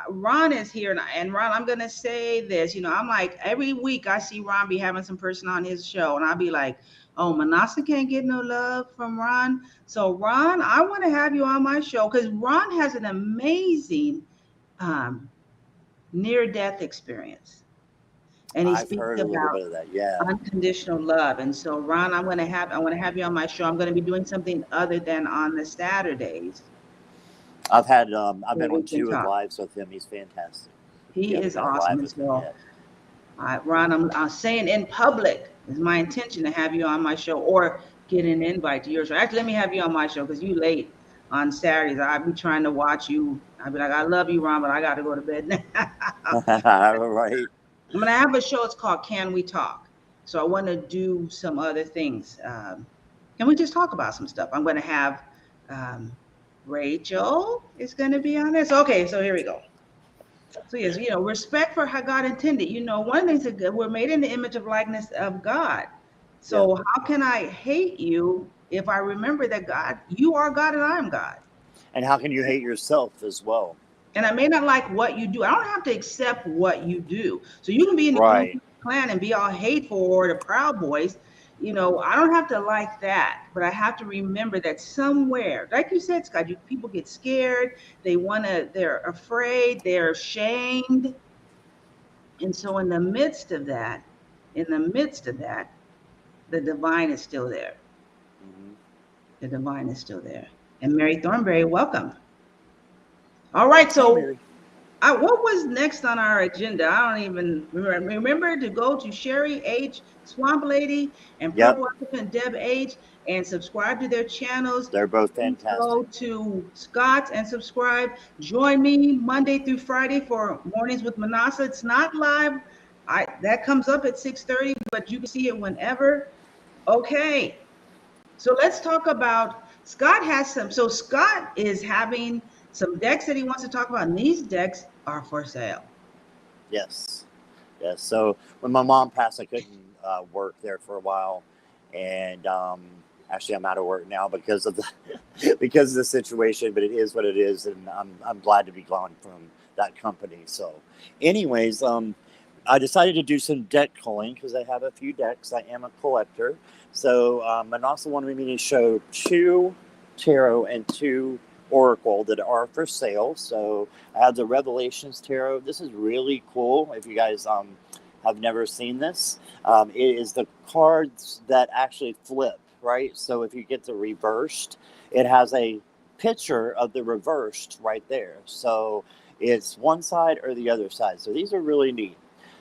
S1: Ron is here, and Ron, I'm gonna say this. I'm like, every week I see Ron be having some person on his show, and I'll be like, "Oh, Minnassa can't get no love from Ron." So Ron, I want to have you on my show because Ron has an amazing near-death experience, and he speaks
S2: heard a little bit of that. Yeah.
S1: Unconditional love. And so, Ron, I want to have you on my show. I'm going to be doing something other than on the Saturdays.
S2: I've been on 2 lives with him. He's fantastic.
S1: He is awesome. So, Ron, I'm saying in public is my intention to have you on my show or get an invite to yours. Actually, let me have you on my show because you late on Saturdays. I'll be trying to watch you. I'll be like, "I love you, Ron, but I got to go to bed now."
S2: Right.
S1: I'm going to have a show. It's called Can We Talk? So I want to do some other things. Can we just talk about some stuff? I'm going to have Rachel is going to be on this. Okay, so here we go. So yes, respect for how God intended. One of the things that we're made in the image of likeness of God. So how can I hate you if I remember that you are God and I am God?
S2: And how can you hate yourself as well?
S1: And I may not like what you do. I don't have to accept what you do. So you can be in the
S2: Right.
S1: Clan and be all hateful, or the Proud Boys. I don't have to like that, but I have to remember that somewhere, like you said, Scott, people get scared. They're afraid, they're ashamed. And so in the midst of that, the divine is still there.
S2: Mm-hmm.
S1: The divine is still there. And Mary Thornberry, welcome. All right, so what was next on our agenda? I don't even remember. Remember to go to Shari H, Swamp Lady, and Purple Elephant Deb H, and subscribe to their channels.
S2: They're both fantastic.
S1: Go to Scott's and subscribe. Join me Monday through Friday for Mornings with Minnassa. It's not live. That comes up at 6:30, but you can see it whenever. Okay. So let's talk about Scott has some. So Scott is having some decks that he wants to talk about, and these decks are for sale.
S2: Yes. So when my mom passed, I couldn't work there for a while, and actually I'm out of work now because of the situation. But it is what it is, and I'm glad to be gone from that company. So, anyways, I decided to do some deck culling because I have a few decks. I am a collector. So Minnassa wanted me to show 2 tarot and 2 oracle that are for sale. So I have the Revelations tarot. This is really cool. If you guys have never seen this, it is the cards that actually flip, right? So if you get the reversed, it has a picture of the reversed right there. So it's one side or the other side. So these are really neat.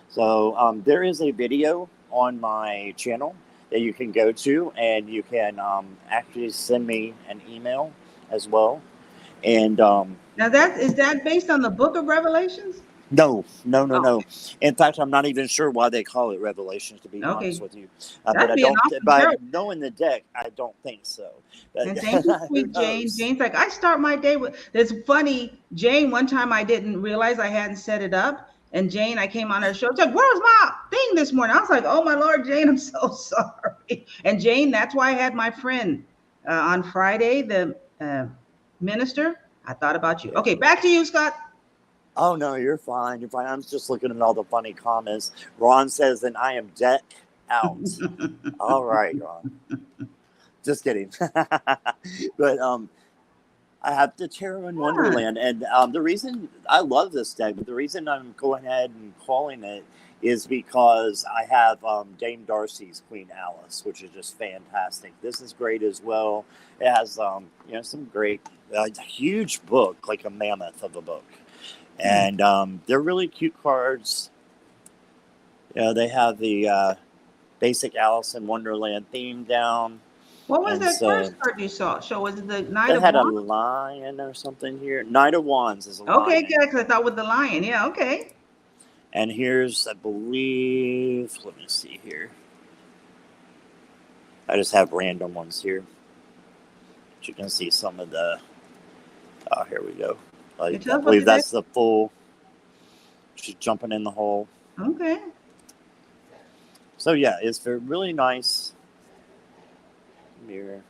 S2: So there is a video on my channel that you can go to, and you can actually send me an email as well. And
S1: now is that based on the Book of Revelations?
S2: No. In fact, I'm not even sure why they call it Revelations, to be honest with you. But I don't. By knowing the deck, I don't think so.
S1: And thank you, sweet Jane. Jane's like, I start my day with. It's funny, Jane. One time I didn't realize I hadn't set it up. And Jane, I came on her show. She's like, where's my thing this morning? I was like, oh, my Lord, Jane, I'm so sorry. And Jane, that's why I had my friend on Friday, the minister. I thought about you. Okay, back to you, Scott.
S2: Oh, no, you're fine. I'm just looking at all the funny comments. Ron says, then I am deck out. All right, Ron. Just kidding. But I have the Tarot in Wonderland, and the reason I love this deck, but the reason I'm going ahead and calling it is because I have Dame Darcy's Queen Alice, which is just fantastic. This is great as well. It has some great, huge book, like a mammoth of a book, and they're really cute cards. They have the basic Alice in Wonderland theme down.
S1: What was that first card you saw? Was it the Knight of Wands?
S2: It had a lion or something here. Knight of Wands is a lion.
S1: Okay, good, because I thought with the lion. Yeah, okay.
S2: And here's, I believe, let me see here. I just have random ones here. But you can see some of the, here we go. I believe that's the full, she's jumping in the hole.
S1: Okay.
S2: So yeah, it's really nice. Mirror.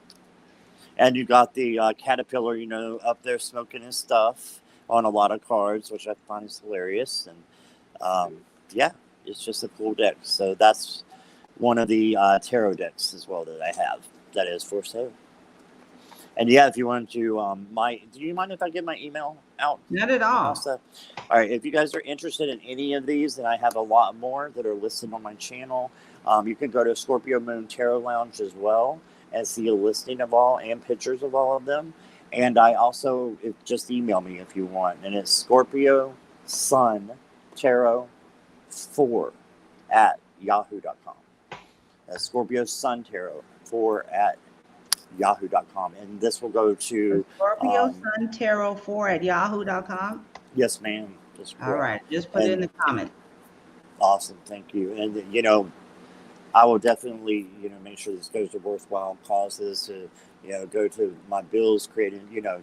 S2: And you got the caterpillar, up there smoking his stuff on a lot of cards, which I find is hilarious. And it's just a cool deck. So that's one of the tarot decks as well that I have that is for sale. And if you want to, do you mind if I get my email out?
S1: Not at all.
S2: All right, if you guys are interested in any of these, and I have a lot more that are listed on my channel, you can go to Scorpio Moon Tarot Lounge as well and see a listing of all and pictures of all of them. And I also, just email me if you want. And it's Scorpio Sun Tarot 4 at yahoo.com. That's Scorpio Sun Tarot 4 at yahoo.com. And this will go to
S1: Scorpio Sun Tarot 4 at yahoo.com.
S2: Yes, ma'am.
S1: All right. Just put it in the comment.
S2: Awesome. Thank you. And, I will definitely, make sure this goes to worthwhile causes to, go to my bills, creating,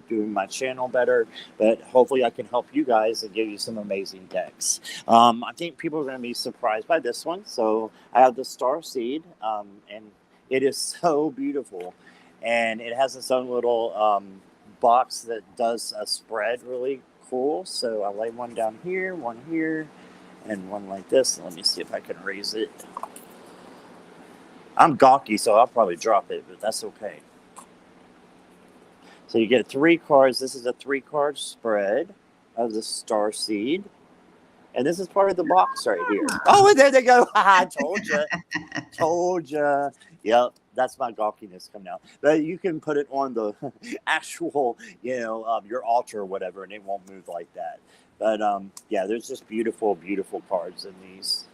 S2: doing my channel better. But hopefully I can help you guys and give you some amazing decks. I think people are going to be surprised by this one. So I have the Starseed, and it is so beautiful. And it has its own little box that does a spread really cool. So I lay one down here, one here, and one like this. Let me see if I can raise it. I'm gawky, so I'll probably drop it, but that's okay. So you get 3 cards. This is a 3-card spread of the Starseed. And this is part of the box right here. Oh, and there they go. I told you. Told you. Yep, that's my gawkiness coming out. But you can put it on the actual, your altar or whatever, and it won't move like that. But, yeah, there's just beautiful, beautiful cards in these.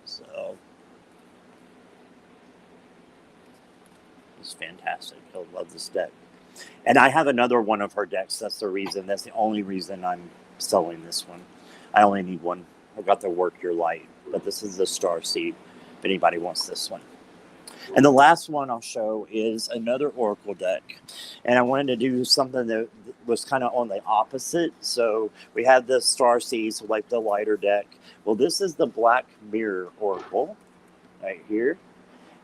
S2: So it's fantastic. I love this deck. And I have another one of her decks. That's the only reason I'm selling this one. I only need one. I got the Work Your Light. But this is the Starseed, if anybody wants this one. And the last one I'll show is another Oracle deck. And I wanted to do something that was kind of on the opposite. So we have the Starseed, so like the lighter deck. Well, this is the Black Mirror Oracle right here.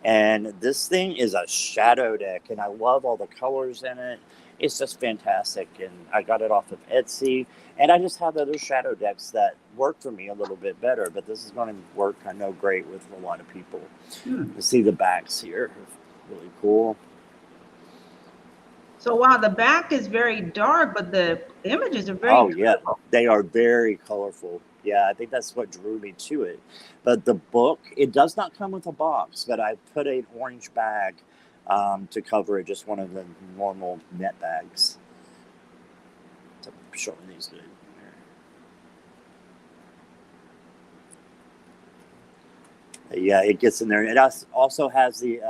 S2: And this thing is a shadow deck, and I love all the colors in it. It's just fantastic, and I got it off of Etsy. And I just have other shadow decks that work for me a little bit better, but this is going to work, I know, great with a lot of people. You see the backs here, really cool.
S1: So while the back is very dark, but the images are very
S2: colorful. They are very colorful. Yeah, I think that's what drew me to it. But the book, it does not come with a box, but I put an orange bag to cover it, just one of the normal net bags. So I'm showing these good. Yeah, it gets in there. It also has the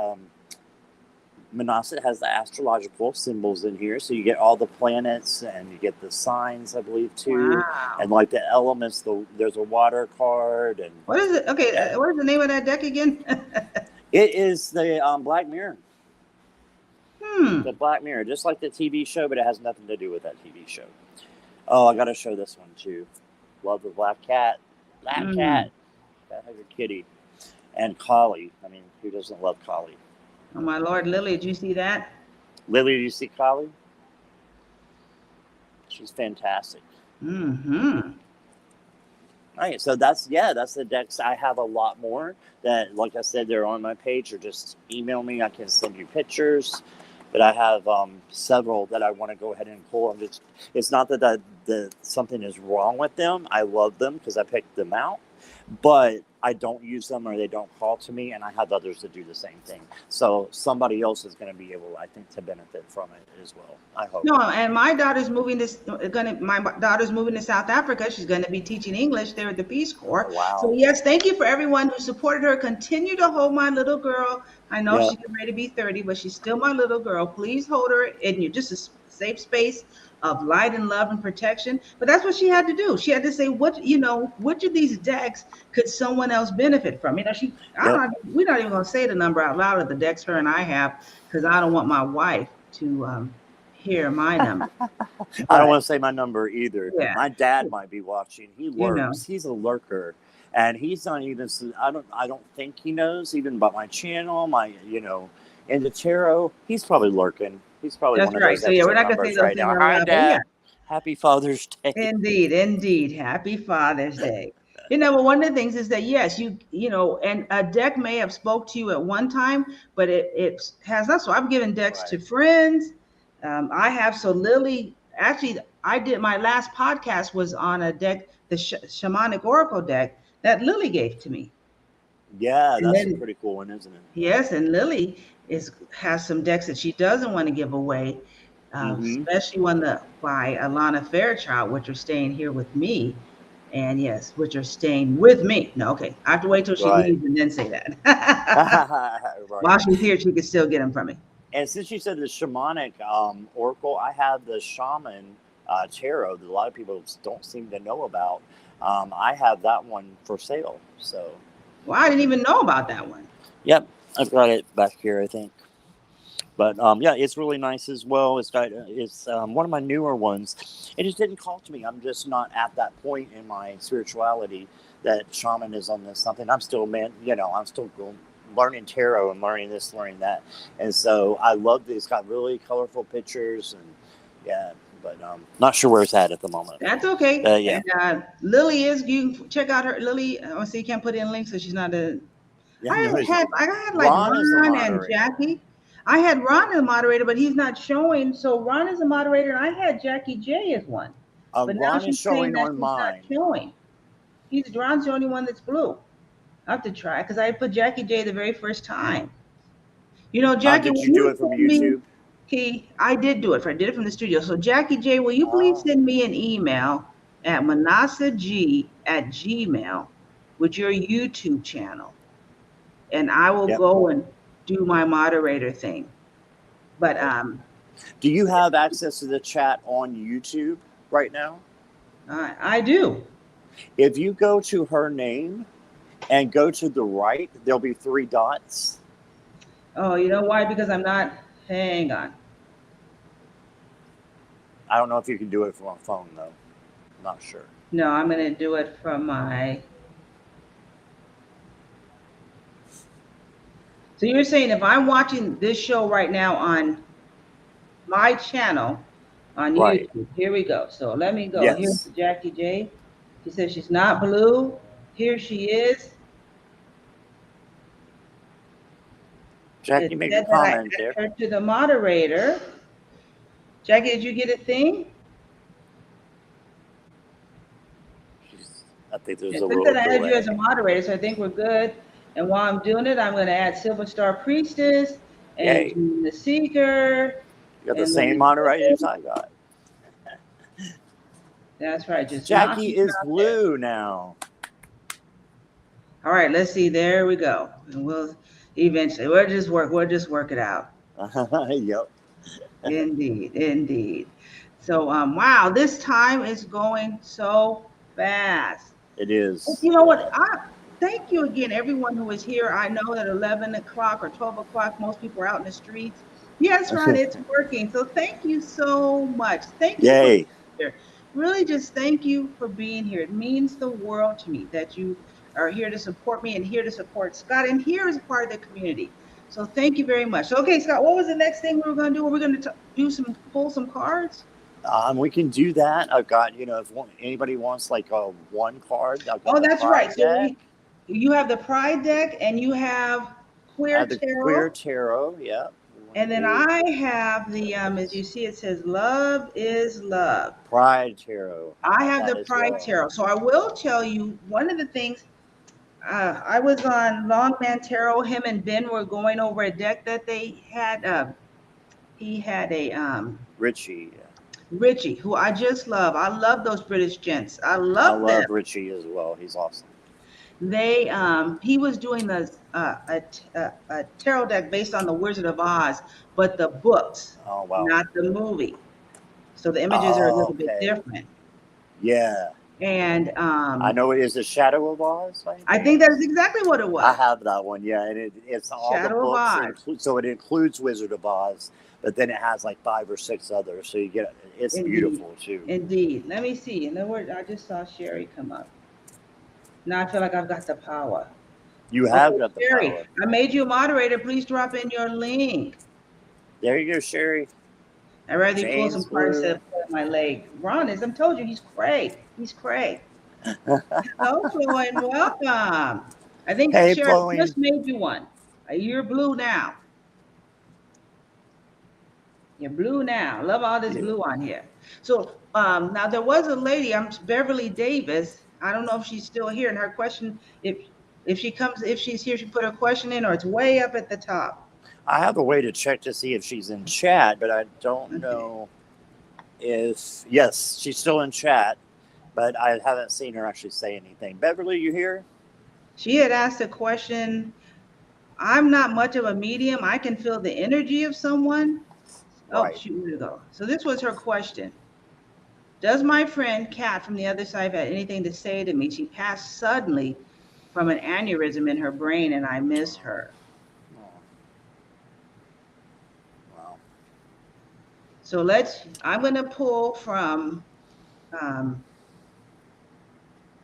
S2: Minnassa has the astrological symbols in here, so you get all the planets and you get the signs, I believe, too.
S1: Wow.
S2: And like the elements, there's a water card. And
S1: what is it? Okay, yeah. What is the name of that deck again?
S2: It is the Black Mirror. The Black Mirror, just like the TV show, but it has nothing to do with that TV show. Oh, I got to show this one too. Love the black cat. Black cat. That has a kitty. And Collie. I mean, who doesn't love Collie?
S1: Oh my Lord, Lily, did you see that?
S2: Lily, do you see Collie? She's fantastic. All right, so that's the decks. I have a lot more that, like I said, they're on my page, or just email me. I can send you pictures. But I have several that I want to go ahead and pull. It's not that something is wrong with them. I love them because I picked them out. But I don't use them, or they don't call to me, and I have others that do the same thing. So somebody else is going to be able, I think, to benefit from it as well. I hope.
S1: No, and my daughter's moving to South Africa. She's going to be teaching English there at the Peace Corps.
S2: Wow.
S1: So yes, thank you for everyone who supported her. Continue to hold my little girl. I know she's getting ready to be 30, but she's still my little girl. Please hold her in just a safe space of light and love and protection. But that's what she had to do. She had to say, which of these decks could someone else benefit from? We're not even going to say the number out loud of the decks her and I have, because I don't want my wife to hear my number.
S2: I don't want to say my number either.
S1: Yeah.
S2: My dad might be watching. He lurks. He's a lurker. And he's not even, I don't think he knows even about my channel, in the tarot. He's probably lurking. He's probably
S1: That's
S2: one
S1: right.
S2: of those.
S1: So yeah, we're not going to say those
S2: right now. Hi, Dad. Yeah. Happy Father's Day.
S1: Indeed. Happy Father's Day. But one of the things is that, yes, and a deck may have spoke to you at one time, but it has not. So I've given decks to friends. I have. So Lily, actually, I did my last podcast was on a deck, the Shamanic Oracle deck that Lily gave to me.
S2: Yeah, that's a pretty cool one, isn't it?
S1: Yes, and Lily has some decks that she doesn't want to give away, especially one by Alana Fairchild, which are staying here with me. And yes, which are staying with me. No, okay. I have to wait till she leaves and then say that. While she's here, she can still get them from me.
S2: And since you said the Shamanic Oracle, I have the Shaman Tarot that a lot of people don't seem to know about. I have that one for sale. So,
S1: well, I didn't even know about that one.
S2: Yep, I've got it back here, I think. But yeah, it's really nice as well. It's one of my newer ones. It just didn't call to me. I'm just not at that point in my spirituality that shamanism is something. I'm still I'm still learning tarot and learning this, learning that, and so I love this. It's got really colorful pictures and yeah, but not sure where it's at the moment.
S1: That's okay.
S2: Yeah.
S1: And Lily is. You can check out her Lily. Oh, so you can't put in links, so she's not a.
S2: Yeah,
S1: I had like Ron and Jackie. I had Ron as a moderator, but he's not showing. So Ron is a moderator, and I had Jackie J as one. But now
S2: Ron is showing on mine.
S1: Not showing. Ron's the only one that's blue. I have to try because I put Jackie J the very first time. You know, Jackie.
S2: Did you do it from YouTube?
S1: I did do it. I did it from the studio. So Jackie J, will you please send me an email at MinnassaG@gmail with your YouTube channel, and I will go and do my moderator thing. But
S2: do you have access to the chat on YouTube right now?
S1: I do.
S2: If you go to her name and go to the right, there'll be 3 dots.
S1: Oh, you know why? Because I'm not. Hang on.
S2: I don't know if you can do it from a phone though. I'm not sure.
S1: No, I'm going to do it from my. So you're saying if I'm watching this show right now on my channel on YouTube, here we go. So let me go.
S2: Yes.
S1: Here's Jackie J. She says she's not blue. Here she is.
S2: Jackie, make a comment there.
S1: Her to the moderator. Jackie, did you get a thing?
S2: I think there's a little delay.
S1: I had you as a moderator, so I think we're good. And while I'm doing it, I'm going to add Silver Star Priestess and the Seeker.
S2: You got the same moderators I got.
S1: That's right. Just
S2: Jackie is blue now.
S1: All right, let's see. There we go. And we'll eventually we'll just work it out.
S2: Yep.
S1: Indeed. So wow, this time is going so fast.
S2: It is.
S1: You know what? Thank you again, everyone who is here. I know that 11 o'clock or 12 o'clock, most people are out in the streets. Yes, Ron, it's working. So thank you so much. Thank you.
S2: Yay.
S1: For being here. Really, just thank you for being here. It means the world to me that you are here to support me and here to support Scott and here is a part of the community. So thank you very much. So, okay, Scott, what was the next thing we were going to do? Were we going to pull some cards?
S2: We can do that. I've got, if anybody wants like a 1 card. I've got
S1: that's right. So you have the Pride deck and you have Queer Tarot.
S2: Queer Tarot, yeah.
S1: And then I have the, as you see, it says Love is Love.
S2: Pride Tarot.
S1: I have the Pride Tarot. So I will tell you one of the things, I was on Longman Tarot. Him and Ben were going over a deck that they had. He had a Richie, who I just love. I love those British gents. I love
S2: Richie as well. He's awesome.
S1: He was doing a tarot deck based on the Wizard of Oz, but the books, not the movie. So the images are a little bit different.
S2: Yeah.
S1: And
S2: I know it is a Shadow of Oz.
S1: I think that's exactly what it was.
S2: I have that one, yeah, and it's all Shadow the books. So it includes Wizard of Oz, but then it has like 5 or 6 others. So you get it's beautiful too.
S1: Indeed. Let me see. In the word, I just saw Shari come up. Now I feel like I've got the power.
S2: You have got the
S1: Shari,
S2: power.
S1: I made you a moderator. Please drop in your link.
S2: There you go, Shari.
S1: I'd rather you pull some cards instead of pulling my leg. Ron, as I'm told you, he's cray. He's cray. Hello, Chloe, and welcome. I think Shari just made you one. You're blue now. You're blue now. Love all this blue on here. So now there was a lady, Beverly Davis. I don't know if she's still here. And her question, if she's here, she put her question in, or it's way up at the top.
S2: I have a way to check to see if she's in chat, but I don't know if, yes, she's still in chat, but I haven't seen her actually say anything. Beverly, you here?
S1: She had asked a question. I'm not much of a medium. I can feel the energy of someone. Right. Oh, shoot, where to go? So this was her question. Does my friend Kat from the other side have anything to say to me? She passed suddenly from an aneurysm in her brain and I miss her. So I'm going to pull from,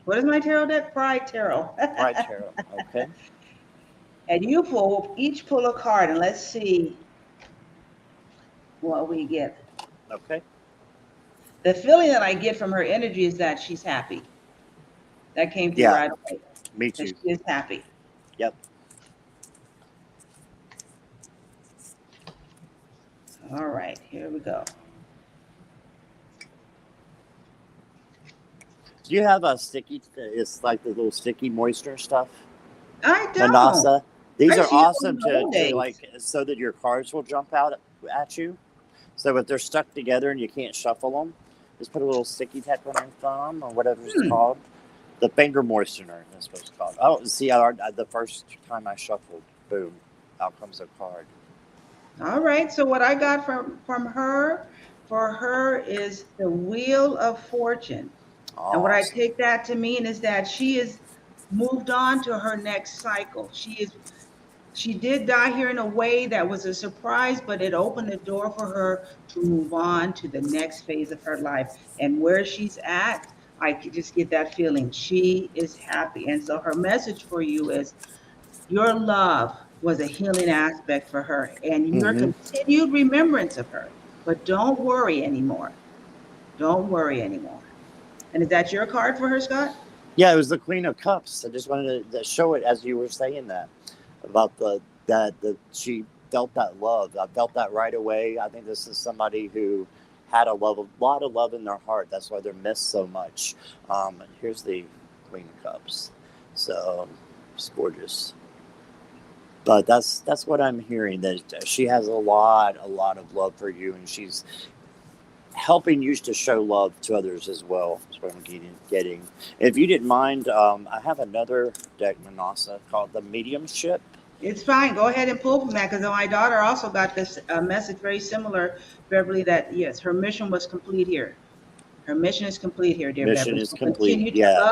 S1: what is my tarot deck? Pride Tarot.
S2: Pride Tarot, okay.
S1: And each pull a card, and let's see what we get.
S2: Okay.
S1: The feeling that I get from her energy is that she's happy. That came through right away.
S2: Me too.
S1: That she is happy.
S2: Yep.
S1: All right, here we go.
S2: Do you have a sticky? It's like the little sticky moisture stuff.
S1: I don't.
S2: Minnassa. These are awesome to like, so that your cards will jump out at you. So if they're stuck together and you can't shuffle them, just put a little sticky tack on your thumb or whatever it's called. The finger moistener, that's what it's called. Oh, see, the first time I shuffled, boom, out comes a card.
S1: All right. So what I got from her, for her, is the Wheel of Fortune. Awesome. And what I take that to mean is that she is moved on to her next cycle. She did die here in a way that was a surprise, but it opened the door for her to move on to the next phase of her life. And where she's at, I could just get that feeling. She is happy. And so her message for you is your love was a healing aspect for her and your continued remembrance of her. But don't worry anymore. Don't worry anymore. And is that your card for her, Scott?
S2: Yeah, it was the Queen of Cups. I just wanted to show it as you were saying that, about that she felt that love. I felt that right away. I think this is somebody who had a lot of love in their heart. That's why they're missed so much. Here's the Queen of Cups. So it's gorgeous. But that's what I'm hearing, that she has a lot of love for you, and she's helping you to show love to others as well. That's what I'm getting. If you didn't mind, I have another deck, Minnassa, called the Mediumship.
S1: It's fine. Go ahead and pull from that, because my daughter also got this message very similar, Beverly, that yes, her mission was complete here. Her mission is complete here, dear
S2: Mission
S1: Beverly.
S2: is complete. Yeah,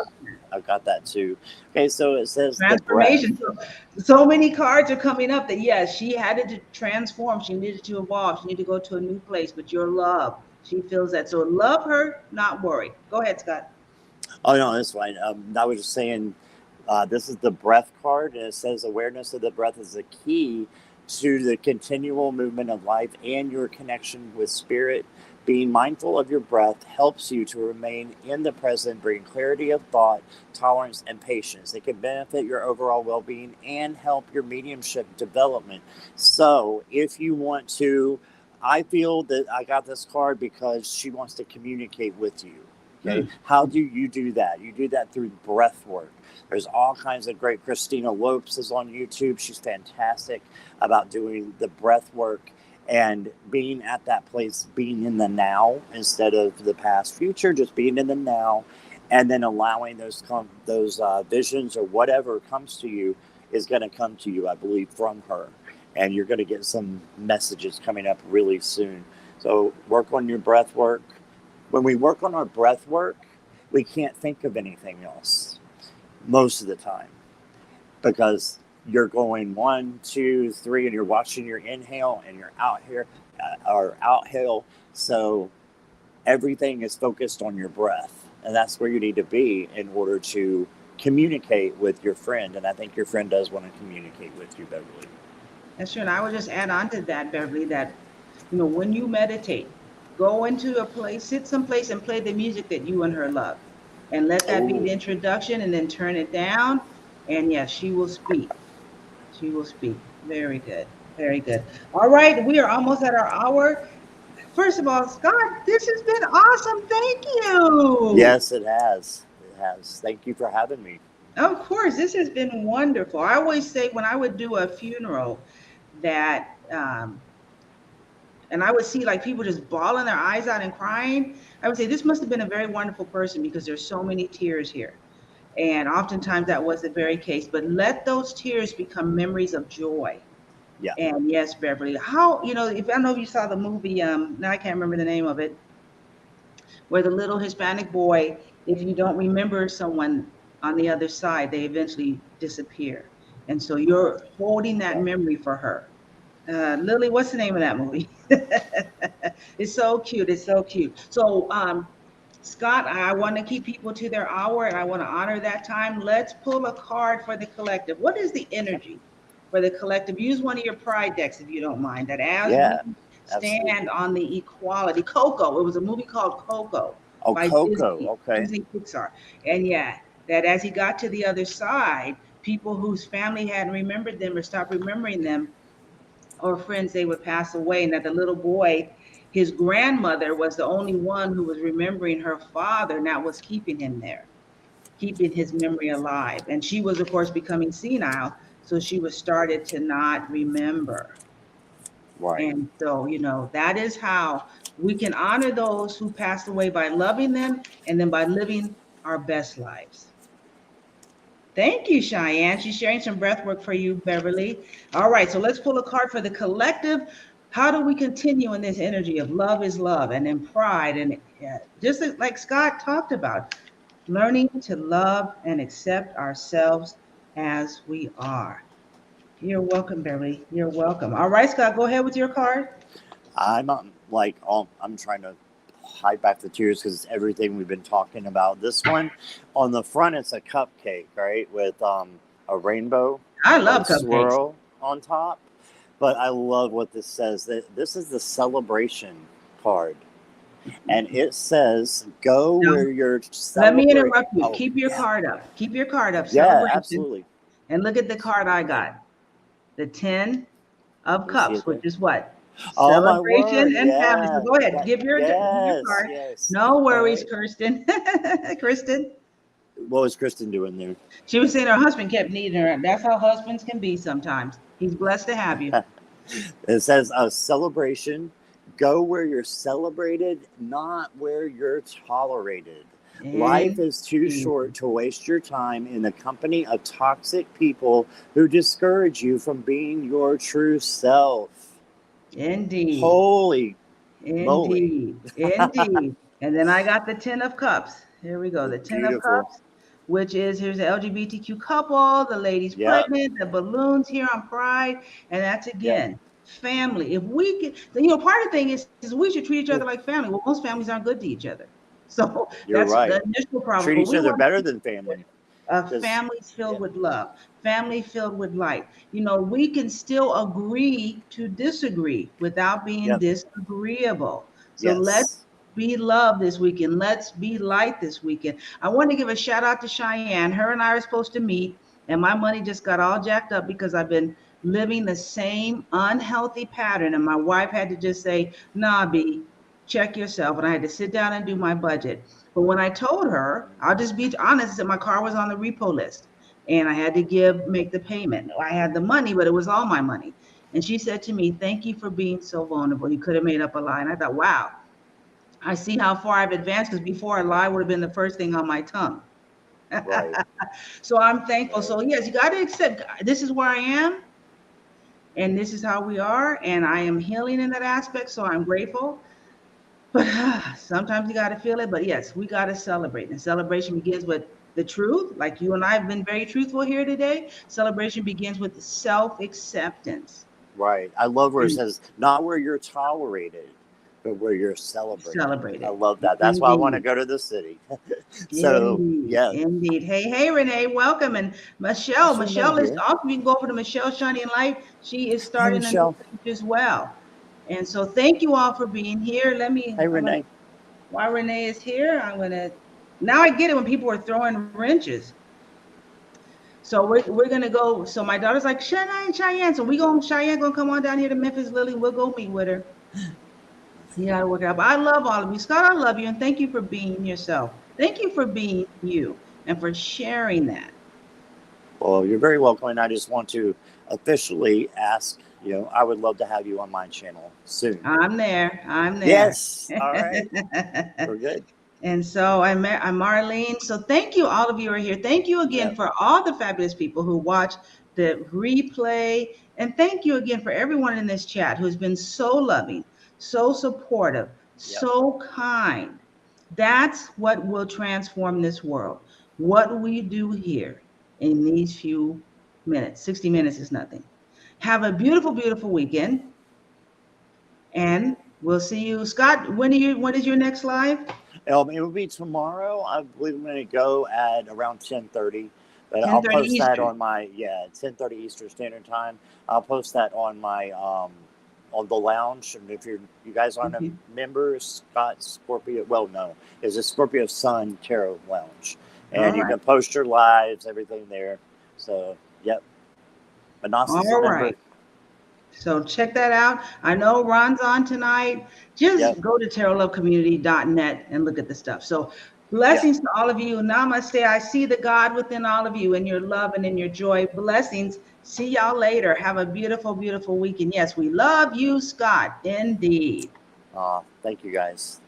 S2: I've got that too. Okay, so it says
S1: transformation. So many cards are coming up that yes, she had to transform. She needed to evolve. She needed to go to a new place. But your love, she feels that. So love her, not worry. Go ahead, Scott.
S2: Oh no, that's fine. I was just saying, this is the breath card, and it says awareness of the breath is the key to the continual movement of life and your connection with spirit. Being mindful of your breath helps you to remain in the present, bring clarity of thought, tolerance, and patience. It can benefit your overall well-being and help your mediumship development. So if you want to, I feel that I got this card because she wants to communicate with you. Okay. How do you do that? You do that through breath work. There's all kinds of great. Christina Lopes is on YouTube. She's fantastic about doing the breath work and being at that place, being in the now instead of the past, future, just being in the now, and then allowing those visions or whatever comes to you is going to come to you, I believe, from her. And you're going to get some messages coming up really soon. So work on your breath work. When we work on our breath work, we can't think of anything else most of the time, because you're going 1, 2, 3, and you're watching your inhale and you're out here or outhale. So everything is focused on your breath, and that's where you need to be in order to communicate with your friend. And I think your friend does want to communicate with you, Beverly.
S1: That's true. And I would just add on to that, Beverly, that when you meditate, go into a place, sit someplace and play the music that you and her love, and let that be the introduction, and then turn it down. And yes, she will speak. She will speak. Very good. Very good. All right. We are almost at our hour. First of all, Scott, this has been awesome. Thank you.
S2: Yes, it has. It has. Thank you for having me.
S1: Of course. This has been wonderful. I always say when I would do a funeral that, and I would see like people just bawling their eyes out and crying, I would say this must have been a very wonderful person, because there's so many tears here. And oftentimes that was the very case. But let those tears become memories of joy.
S2: Yeah.
S1: And yes, Beverly, if I don't know if you saw the movie, now I can't remember the name of it, where the little Hispanic boy, if you don't remember someone on the other side, they eventually disappear. And so you're holding that memory for her. Lily, what's the name of that movie? It's so cute. It's so cute. So, Scott, I want to keep people to their hour and I want to honor that time. Let's pull a card for the collective. What is the energy for the collective? Use one of your pride decks if you don't mind. That as
S2: Yeah,
S1: we stand
S2: absolutely.
S1: on the equality. Coco. It was a movie called Coco
S2: Oh,
S1: by
S2: Coco. Okay.
S1: Disney Pixar. And yeah, that as he got to the other side, people whose family hadn't remembered them or stopped remembering them or friends, they would pass away. And that the little boy, his grandmother was the only one who was remembering her father, and that was keeping him there, keeping his memory alive. And she was, of course, becoming senile. So she was started to not remember.
S2: Right.
S1: And so, that is how we can honor those who passed away by loving them and then by living our best lives. Thank you, Cheyenne. She's sharing some breath work for you, Beverly. All right, so let's pull a card for the collective. How do we continue in this energy of love is love and in pride? And just like Scott talked about, learning to love and accept ourselves as we are. You're welcome, Beverly. You're welcome. All right, Scott, go ahead with your card.
S2: I'm I'm trying to hide back the tears because it's everything we've been talking about. This one on the front, it's a cupcake, right, with a rainbow.
S1: I love cupcakes.
S2: Swirl on top. But I love what this says. That this is the celebration card, and it says, "Go where you're."
S1: Let me interrupt you. Keep your card up. Keep your card up.
S2: Yeah, absolutely.
S1: And look at the card I got. The 10 of Cups, which is what? Celebration and family. So go ahead, give your card.
S2: Yes.
S1: No worries, Kirsten. Kristen.
S2: What was Kristen doing there?
S1: She was saying her husband kept needing her. That's how husbands can be sometimes. He's blessed to have you.
S2: It says a celebration. Go where you're celebrated, not where you're tolerated. Life is too short to waste your time in the company of toxic people who discourage you from being your true self.
S1: Indeed.
S2: Holy
S1: moly. Indeed. And then I got the 10 of Cups. Here we go. The 10 of Cups, which is, here's the LGBTQ couple, the ladies pregnant, the balloons here on Pride. And that's, again, family. If we can, part of the thing is we should treat each other like family. Well, most families aren't good to each other. So that's the initial problem.
S2: Treat each other better than family.
S1: Families filled with love, family filled with light. We can still agree to disagree without being disagreeable. So let's be love this weekend. Let's be light this weekend. I want to give a shout out to Cheyenne. Her and I are supposed to meet, and my money just got all jacked up because I've been living the same unhealthy pattern. And my wife had to just say, nah, B, check yourself. And I had to sit down and do my budget. But when I told her, I'll just be honest, that my car was on the repo list and I had to make the payment. I had the money, but it was all my money. And she said to me, thank you for being so vulnerable. You could have made up a lie. And I thought, wow, I see how far I've advanced, because before, a lie would have been the first thing on my tongue. Right. So I'm thankful. So yes, you got to accept this is where I am. And this is how we are. And I am healing in that aspect. So I'm grateful. But sometimes you got to feel it. But yes, we got to celebrate. And celebration begins with the truth. Like you and I have been very truthful here today. Celebration begins with self-acceptance.
S2: Right. I love where it says, not where you're tolerated, but where you're celebrated. I love that. That's why I want to go to the city. So,
S1: Indeed. Hey, Renee, welcome. And Michelle is awesome. You can go over to Michelle Shining Light. She is starting a new page as well. And so thank you all for being here.
S2: Hey, Renee.
S1: While Renee is here, now I get it when people are throwing wrenches. So we're going to go. So my daughter's like, Cheyenne. So Cheyenne going to come on down here to Memphis, Lily. We'll go meet with her. You got to work it out. But I love all of you. Scott, I love you. And thank you for being yourself. Thank you for being you and for sharing that.
S2: Well, you're very welcome. And I just want to officially ask, I would love to have you on my channel soon.
S1: I'm there.
S2: Yes. All right. We're good.
S1: And so I'm Marlene. So thank you, all of you are here. Thank you again for all the fabulous people who watch the replay. And thank you again for everyone in this chat who's been so loving, so supportive, so kind. That's what will transform this world. What we do here in these few minutes. 60 minutes is nothing. Have a beautiful, beautiful weekend. And We'll see you, Scott. When is your next live?
S2: It will be tomorrow. I believe I'm going to go at around 10:30. But
S1: 10:30
S2: I'll post that
S1: Eastern.
S2: on my 10:30 Eastern Standard Time. I'll post that on my on the lounge. And if you guys aren't a member, Scott Scorpio. Well, no, it's a Scorpio Sun Tarot Lounge, and you can post your lives, everything there. So yep, Minnassa's a member.
S1: So check that out. I know Ron's on tonight. Just go to tarotlovecommunity.net and look at the stuff. So blessings to all of you. Namaste. I see the God within all of you and your love and in your joy. Blessings. See y'all later. Have a beautiful, beautiful weekend. Yes, we love you, Scott. Indeed.
S2: Thank you, guys.